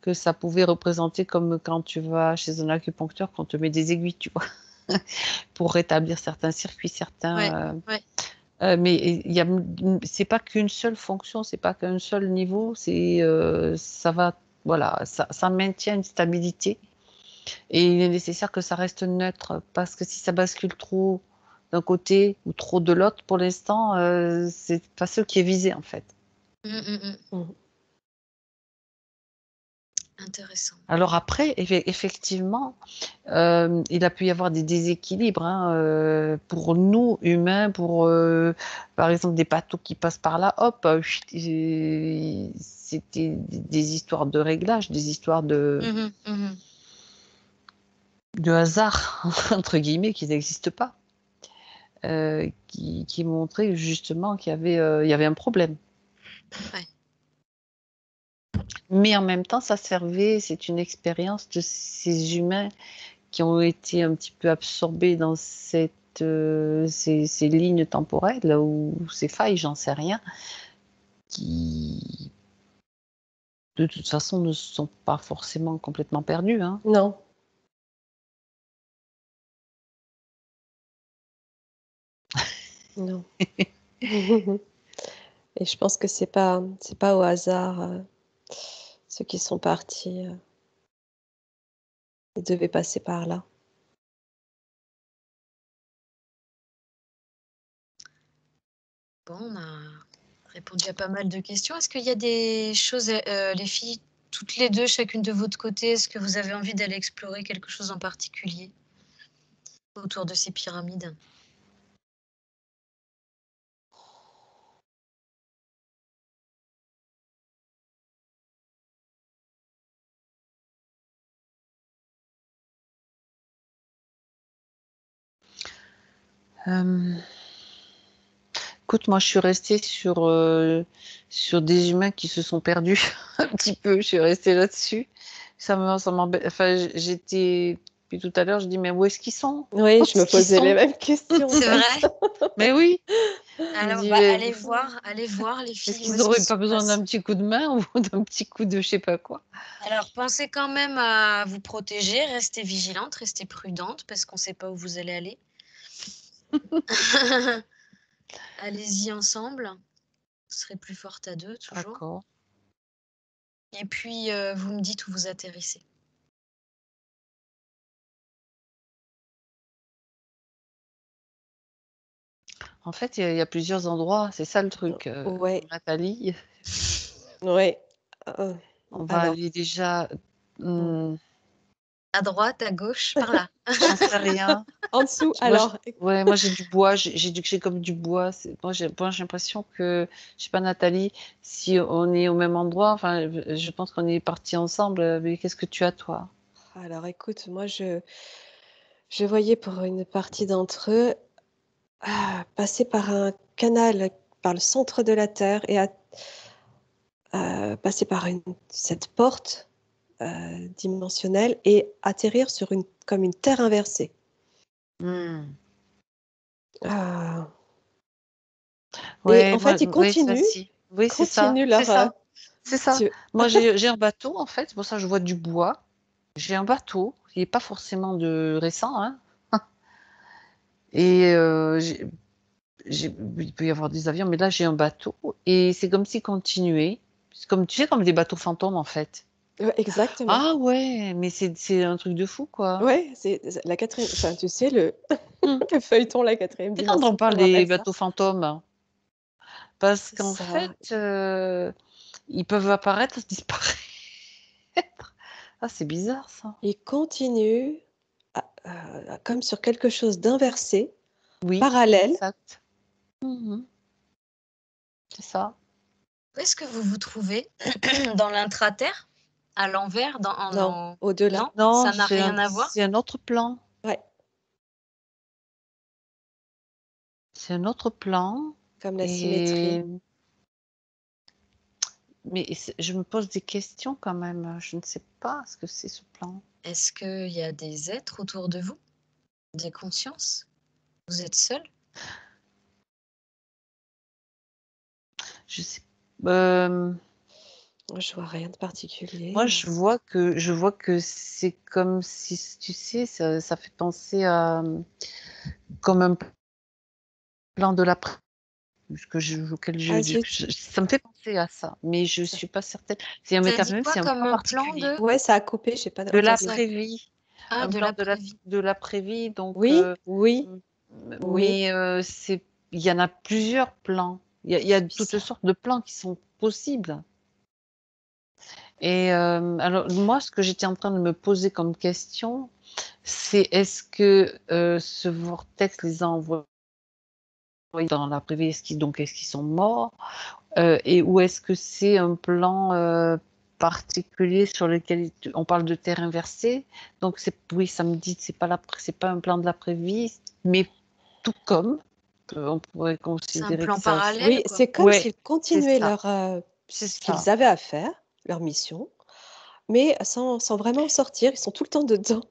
que ça pouvait représenter comme quand tu vas chez un acupuncteur, qu'on te met des aiguilles, tu vois? Pour rétablir certains circuits, Ouais, certains, ouais. mais il y a c'est pas qu'une seule fonction, c'est pas qu'un seul niveau, ça va voilà, ça maintient une stabilité et il est nécessaire que ça reste neutre parce que si ça bascule trop d'un côté ou trop de l'autre, pour l'instant, c'est pas ce qui est visé, en fait. Mmh, mmh mh. Mmh. Intéressant. Alors après, effectivement, il a pu y avoir des déséquilibres, hein, pour nous humains, par exemple des bateaux qui passent par là, hop, chut, c'était des histoires de réglage, des histoires Mmh mh. Mmh. de «hasard» entre guillemets qui n'existent pas, qui montraient justement il y avait un problème. Ouais. Mais en même temps, ça servait c'est une expérience de ces humains qui ont été un petit peu absorbés dans ces lignes temporelles ou ces failles, j'en sais rien, qui, de toute façon, ne sont pas forcément complètement perdus, hein. Non, non. Et je pense que c'est pas au hasard, ceux qui sont partis, ils devaient passer par là. Bon, on a répondu à pas mal de questions. Est-ce qu'il y a des choses, les filles, toutes les 2, chacune de votre côté, est-ce que vous avez envie d'aller explorer quelque chose en particulier autour de ces pyramides? Hem, écoute, moi, je suis restée sur des humains qui se sont perdus un petit peu, je suis restée là-dessus. Ça m'embête enfin, j'étais depuis tout à l'heure, je dis: «Mais où est-ce qu'ils sont? Oui, Où je me est-ce qu'ils posais les sont?» mêmes questions, en C'est fait. vrai? Mais oui, je Alors, dis: bah, «Mais allez voir les est-ce filles, où qu'ils est-ce qu'ils n'auraient pas sont besoin d'un passés. petit coup de main ou d'un petit coup de je sais pas quoi?» Alors, pensez quand même à vous protéger, restez vigilante, restez prudente parce qu'on ne sait pas où vous allez aller. Allez-y ensemble, vous serez plus fortes à 2 toujours. D'accord. Et puis, vous me dites où vous atterrissez. En fait, il y a plusieurs endroits, c'est ça le truc, Ouais, Nathalie. ouais. On va Alors, aller déjà, mmh, mmh, À droite, à gauche, par là. j'en sais rien. en dessous, Moi, alors, moi j'ai du bois, j'ai comme du bois. J'ai l'impression que, je sais pas Nathalie, si on est au même endroit, enfin, je pense qu'on est partis ensemble, mais qu'est-ce que tu as toi? alors écoute, moi je voyais pour une partie d'entre eux, passer par un canal, par le centre de la terre et passer par cette porte, dimensionnelle et atterrir sur comme une terre inversée. Mmh. Ah et Ouais, en fait, ils oui, ça continuent si. Oui, c'est ça, continuent c'est leur, ça, c'est ça. tu Moi, j'ai un bateau en fait, c'est pour ça que je vois du bois. J'ai un bateau, il est pas forcément de récent, hein, et il peut y avoir des avions, mais là, j'ai un bateau et c'est comme s'il continuait. C'est comme, tu sais, comme des bateaux fantômes, en fait. exactement. Ah ouais, mais c'est un truc de fou, quoi. Ouais, c'est la 4e, enfin, tu sais, le Mmh. le feuilleton La 4e Et quand on dimension, ça parle me des rappelle ça. bateaux fantômes, parce C'est qu'en fait, ça. ils peuvent apparaître, disparaître. Ah, c'est bizarre ça. Ils continuent comme sur quelque chose d'inversé, Oui, parallèle. exact. Mmh. C'est ça. Où est-ce que vous vous trouvez? Dans l'intra-terre? À l'envers? Non, au-delà. Non, Non, ça n'a rien à voir? c'est un autre plan. Ouais, C'est un autre plan comme la symétrie. et mais je me pose des questions quand même, je ne sais pas ce que c'est ce plan. Est-ce qu'il y a des êtres autour de vous? Des consciences? Vous êtes seul? Je sais hem, Je vois rien de moi particulier. je vois que c'est comme si, tu sais, ça fait penser à, comme un plan de l'après, auquel Ah zut, ça me fait penser à ça, mais je ça suis pas certaine. C'est un mais Tu quand dit même, quoi c'est un comme plan plan particulier. de? ouais, ça a coupé, j'ai pas De entendu. Ça l'après-vie, un de plan l'après-vie. de l'après-vie donc Oui, oui, oui, mais c'est il y en a plusieurs plans. Il y a c'est toutes bizarre. sortes de plans qui sont possibles et alors moi, ce que j'étais en train de me poser comme question, c'est est-ce que, ce vortex les a envoyés dans l'après-vie? Est-ce qu'ils sont morts? Et ou est-ce que c'est un plan, particulier sur lequel on parle de terre inversée? Donc oui, ça me dit que c'est pas un plan de l'après-vie, mais tout comme, on pourrait C'est un considérer que plan ça aussi parallèle, Oui, quoi. c'est comme ouais, s'ils c'est continuaient ça, leur, c'est ce ça. qu'ils avaient à faire, leur mission, mais sans vraiment sortir. Ils sont tout le temps dedans.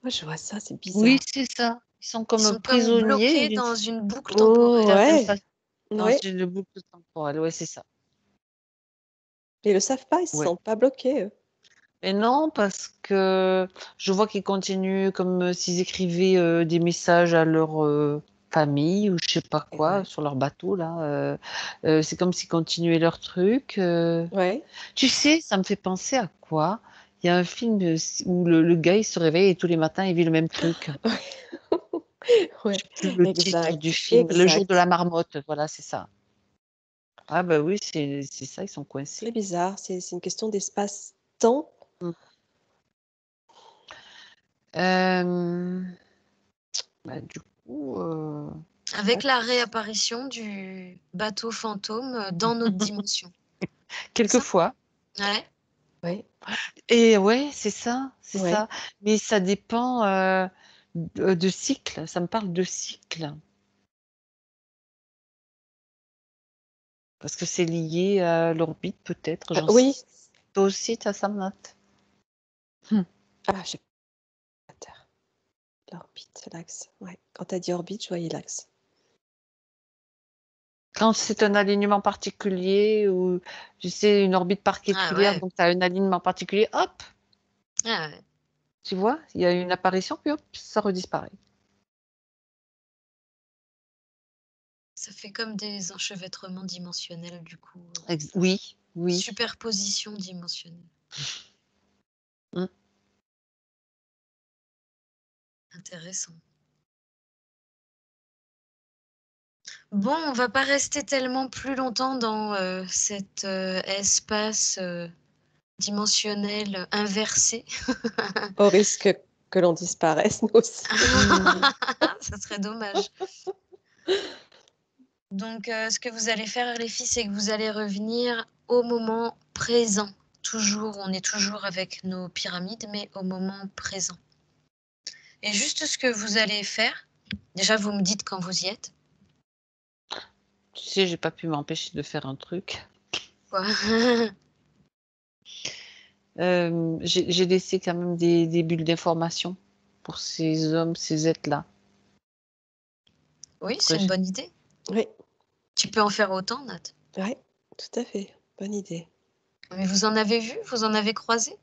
Moi, je vois ça, c'est Oui, bizarre. c'est ça. Ils sont Ils comme sont comme prisonniers bloqués d'une dans une boucle Oh, temporelle. certaine ouais, façon dans ouais, une boucle temporelle, ouais, c'est ça. mais ils le savent pas, ils se Ouais. sentent pas bloqués, eux. Mais non, parce que je vois qu'ils continuent comme, s'ils écrivaient, des messages à leur, famille ou je sais pas Et quoi, ouais, sur leur bateau là, c'est comme s'ils continuaient leur truc, ouais, tu sais, ça me fait penser à quoi? Il y a un film, où le gars, il se réveille et tous les matins, il vit le même truc. Je ouais, sais plus le titre du exact, film. Le jour de la exact. marmotte, voilà, c'est ça. Ah bah oui, c'est ça, ils sont Très coincés. bizarre, c'est une question d'espace-temps. Mmh. Hem, bah, du coup, ouais, Avec la réapparition du bateau fantôme, dans notre dimension. C'est ça? quelquefois. Ouais. Ouais, Et ouais, c'est ça, c'est ouais. ça. Mais ça dépend, de cycles, ça me parle de cycles. Parce que c'est lié à l'orbite peut-être, j'en sais Oui. toi aussi tu as ça, Nath? Mmh. Ah, j'ai pas terre. L'orbite, l'axe, ouais. Quand tu as dit orbite, je voyais l'axe. Quand c'est un alignement particulier ou tu sais, une orbite Ah particulière, ouais. donc tu as un alignement particulier, hop, Ah ouais. tu vois? Il y a une apparition puis hop, ça redisparaît. Ça fait comme des enchevêtrements dimensionnels du coup, Oui, oui. superposition dimensionnelle. Mmh. Intéressant. Bon, on va pas rester tellement plus longtemps dans cet espace dimensionnel inversé. Au risque que l'on disparaisse, nous aussi. Ça serait dommage. Donc, ce que vous allez faire, les filles, c'est que vous allez revenir au moment présent. Toujours, on est toujours avec nos pyramides, mais au moment présent. Et juste ce que vous allez faire, déjà, vous me dites quand vous y êtes. Tu sais, j'ai pas pu m'empêcher de faire un truc. Quoi. J'ai laissé quand même des bulles d'information pour ces hommes, ces êtres-là. Oui, c'est une bonne idée. Oui, Tu peux en faire autant, Nat. oui, tout à fait. Bonne idée. Mais vous en avez vu? Vous en avez croisé?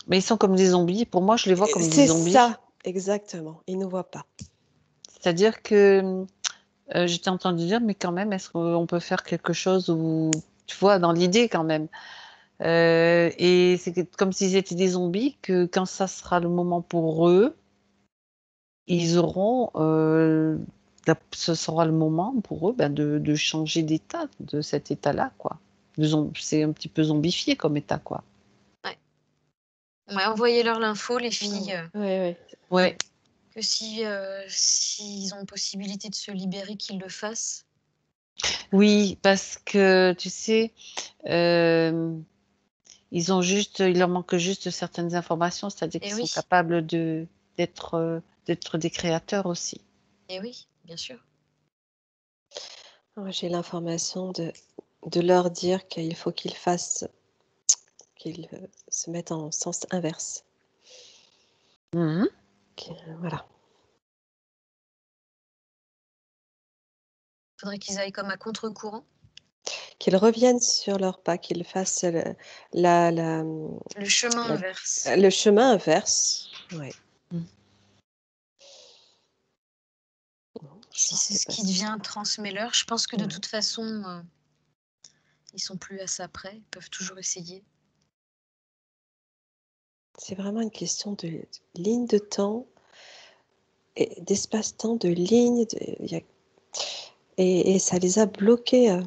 Mais ils sont comme des zombies. Pour moi, je les vois comme des C'est zombies. ça, exactement. Ils ne voient pas. C'est-à-dire que j'étais entendu dire, mais quand même, est-ce qu'on peut faire quelque chose où, tu vois, dans l'idée quand même. Et c'est comme s'ils étaient des zombies, que quand ça sera le moment pour eux, ils auront, ce sera le moment pour eux de changer d'état, de cet état-là, quoi. C'est un petit peu zombifié comme état, quoi. Ouais, envoyez-leur l'info, les filles, Oui, Ouais. que s'ils ont possibilité de se libérer, qu'ils le fassent. Oui, parce que tu sais, il leur manque juste certaines informations, c'est-à-dire Eh qu'ils oui. sont capables d'être des créateurs aussi. Eh oui, bien sûr. J'ai l'information de leur dire qu'il faut qu'ils se mettent en sens inverse. Mhm. Voilà. Faudrait qu'ils aillent comme à contre-courant. Qu'ils reviennent sur leurs pas, qu'ils fassent Le chemin la- inverse. le chemin inverse. Ouais. Mm. Si c'est ce qui si- devient, transmets-leur. Je pense que de Ouais. toute façon, ils sont plus à ça près. Ils peuvent toujours essayer. C'est vraiment une question de ligne de temps et d'espace-temps, de ligne. Et ça les a bloqués,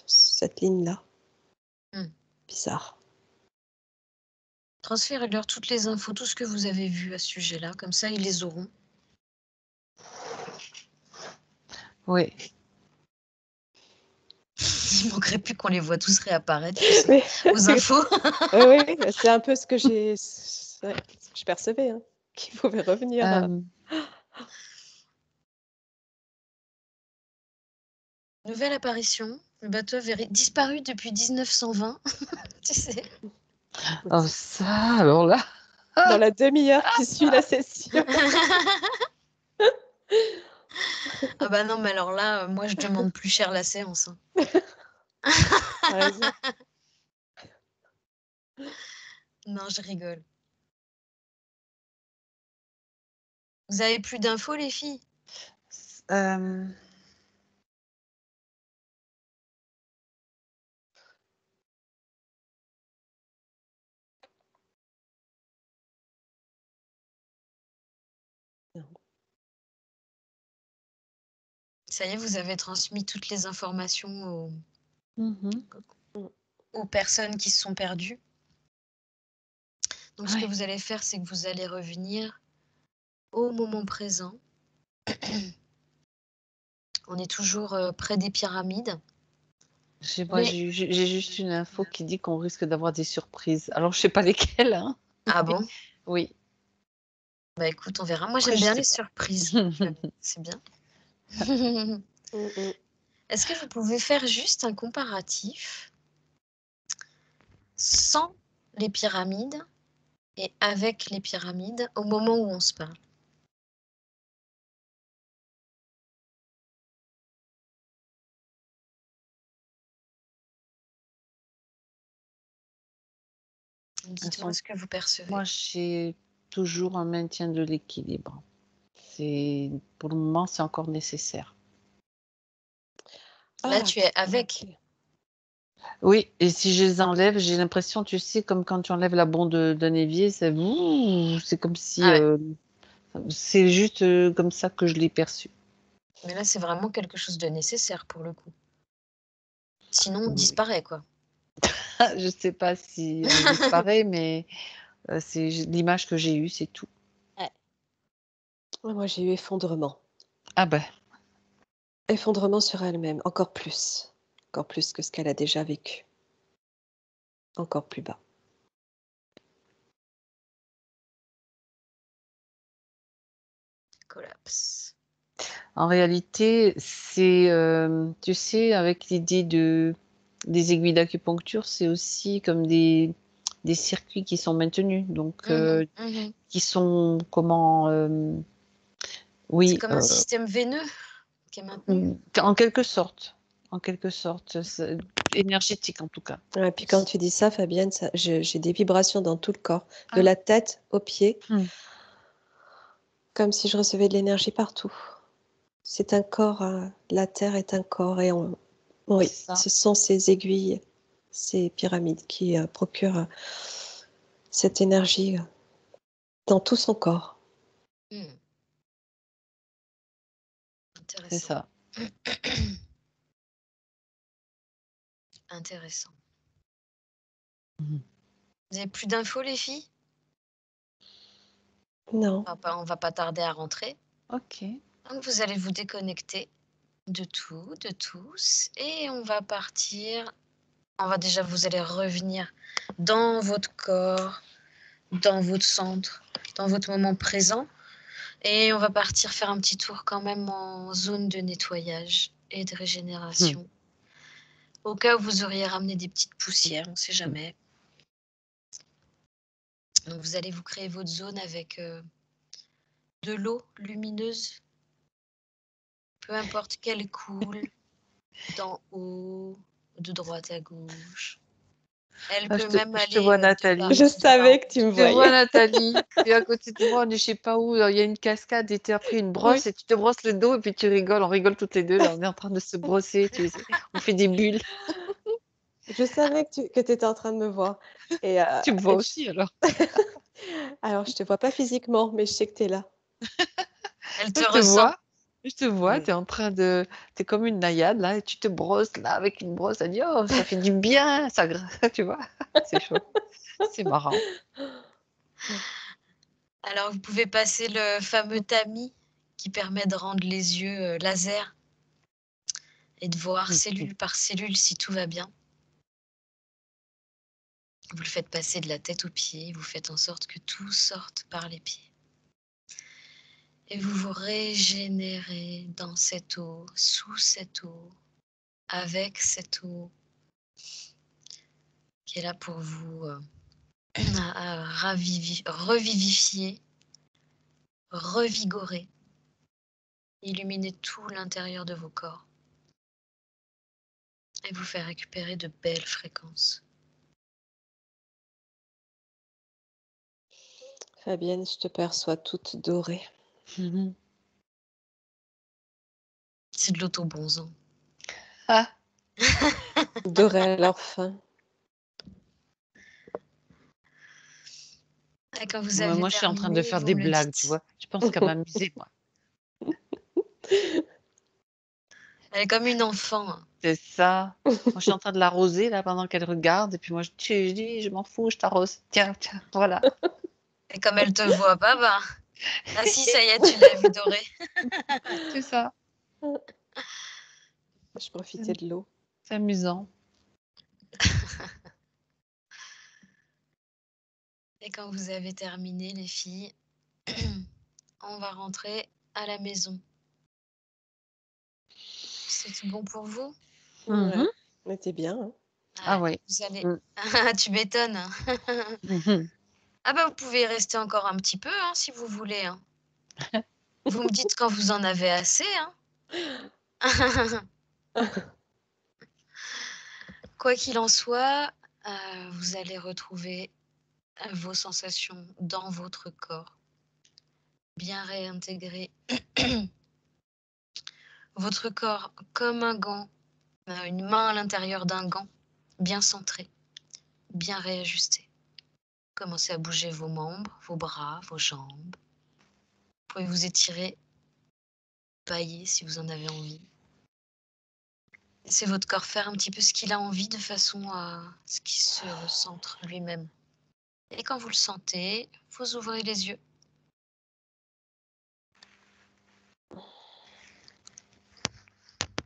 cette ligne-là. Hmm. Bizarre. Transférez-leur toutes les infos, tout ce que vous avez vu à ce sujet-là. Comme ça, ils les auront. Oui. Il manquerait plus qu'on les voit tous réapparaître, tu sais, Mais, aux infos. oui, c'est un peu ce que ce que je percevais, hein, qu'ils pouvaient revenir. Nouvelle apparition. Le bateau avait disparu depuis 1920. Tu sais. Oh, ça, alors là. Dans la demi-heure qui suit la session. Ah bah non, mais alors là, moi, je demande plus cher la séance. Hein. T'as raison. Non, je rigole. Vous avez plus d'infos, les filles? Euh, Ça y est, vous avez transmis toutes les informations mhm. aux personnes qui se sont perdues. Donc, ce que Ouais. vous allez faire, c'est que vous allez revenir au moment présent. On est toujours près des pyramides. Moi, Mais... j'ai juste une info qui dit qu'on risque d'avoir des surprises. Alors, je sais pas lesquelles, hein. Ah bon? Oui. Bah écoute, on verra. Moi, Après, j'aime je bien sais les pas. surprises. C'est bien. Mm, Est-ce que vous pouvez faire juste un comparatif sans les pyramides et avec les pyramides au moment où on se parle? Dites-moi ce que vous percevez. Moi, j'ai toujours un maintien de l'équilibre. Pour le moment, c'est encore nécessaire. Là, tu es avec. Ok. Oui, et si je les enlève, j'ai l'impression, tu sais, comme quand tu enlèves la bombe d'un évier, c'est comme si Ah ouais. c'est juste comme ça que je l'ai perçu. Mais là, c'est vraiment quelque chose de nécessaire pour le coup. Sinon, on disparaît, quoi. Je sais pas si on disparaît, mais c'est l'image que j'ai eue, c'est tout. Moi, j'ai eu effondrement. Ah ben, Effondrement sur elle-même, encore plus que ce qu'elle a déjà vécu. Encore plus bas. Collapse. en réalité, c'est, tu sais, avec l'idée des aiguilles d'acupuncture, c'est aussi comme des circuits qui sont maintenus, donc qui sont comment, C'est oui, comme un système veineux qui est maintenu. en quelque sorte, c'est énergétique en tout cas. Ouais, puis quand tu dis ça, Fabienne, j'ai des vibrations dans tout le corps, de Ah. la tête aux pieds, Mmh. comme si je recevais de l'énergie partout. C'est un corps, la Terre est un corps et oui, C'est ça. ce sont ces aiguilles, ces pyramides qui procurent cette énergie dans tout son corps. Hmm. C'est Intéressant. ça. Intéressant. Mmh. Vous avez plus d'infos, les filles? Non. On va pas tarder à rentrer. OK. Donc, vous allez vous déconnecter de tout, de tous, et on va partir. Vous allez revenir dans votre corps, dans votre centre, dans votre moment présent. Et on va partir faire un petit tour quand même en zone de nettoyage et de régénération. Au cas où vous auriez ramené des petites poussières, on ne sait jamais. Donc vous allez vous créer votre zone avec de l'eau lumineuse, peu importe qu'elle coule, d'en haut, de droite à gauche. Elle peut même Je te aller vois de Nathalie. bas Je en savais bas. que tu me Je te vois voyais. Nathalie. Tu es à côté de moi, on est je sais pas où, il y a une cascade et tu as pris une brosse Oui. et tu te brosses le dos et puis tu rigoles. On rigole toutes les 2 là, on est en train de se brosser, tu sais, on fait des bulles. Je savais que tu étais en train de me voir. Et, Tu me vois aussi alors? alors, je te vois pas physiquement, mais je sais que tu es là. Elle te Je te ressent. vois, tu es en train de tu es comme une naïade là et tu te brosses là avec une brosse, elle dit: «Oh ça fait du bien, ça gra» tu vois? C'est chouette, c'est marrant. Alors vous pouvez passer le fameux tamis qui permet de rendre les yeux laser et de voir cellule par cellule si tout va bien. Vous le faites passer de la tête aux pieds, vous faites en sorte que tout sorte par les pieds. Et vous vous régénérez dans cette eau, sous cette eau, avec cette eau qui est là pour vous revivifier, revigorer, illuminer tout l'intérieur de vos corps et vous faire récupérer de belles fréquences. Fabienne, je te perçois toute dorée. C'est de l'autobonzant. Ah! Dorée à leur fin. Et quand vous Ouais, avez moi je suis en train de terminé, faire vous des me le blagues, tu dites. vois? Je pense qu'à m'amuser moi. Elle est comme une enfant. Hein. C'est ça. Moi, je suis en train de l'arroser là pendant qu'elle regarde et puis moi je dis: «Je m'en fous, je t'arrose. Tiens, tiens, voilà». Et comme elle te voit pas, bah... Ah si, ça y est, tu l'as vu doré. C'est ça. Je profitais de l'eau. C'est amusant. Et quand vous avez terminé, les filles, on va rentrer à la maison. C'est tout bon pour vous? Ouais, mais t'es bien. Hein. Ah ouais. Vous allez... Mmh. tu m'étonnes. Mmh. Ah bah vous pouvez rester encore un petit peu hein, si vous voulez. Hein. Vous me dites quand vous en avez assez. Hein. Quoi qu'il en soit, vous allez retrouver vos sensations dans votre corps, bien réintégrer votre corps comme un gant, une main à l'intérieur d'un gant, bien centré, bien réajusté. Commencez à bouger vos membres, vos bras, vos jambes. Vous pouvez vous étirer pailler si vous en avez envie. Laissez votre corps faire un petit peu ce qu'il a envie de façon à ce qu'il se recentre lui-même. Et quand vous le sentez, vous ouvrez les yeux.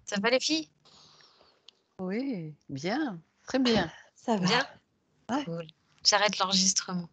Ça va les filles? Oui, bien, très bien. Ça va. Bien? Ouais. Cool. J'arrête l'enregistrement.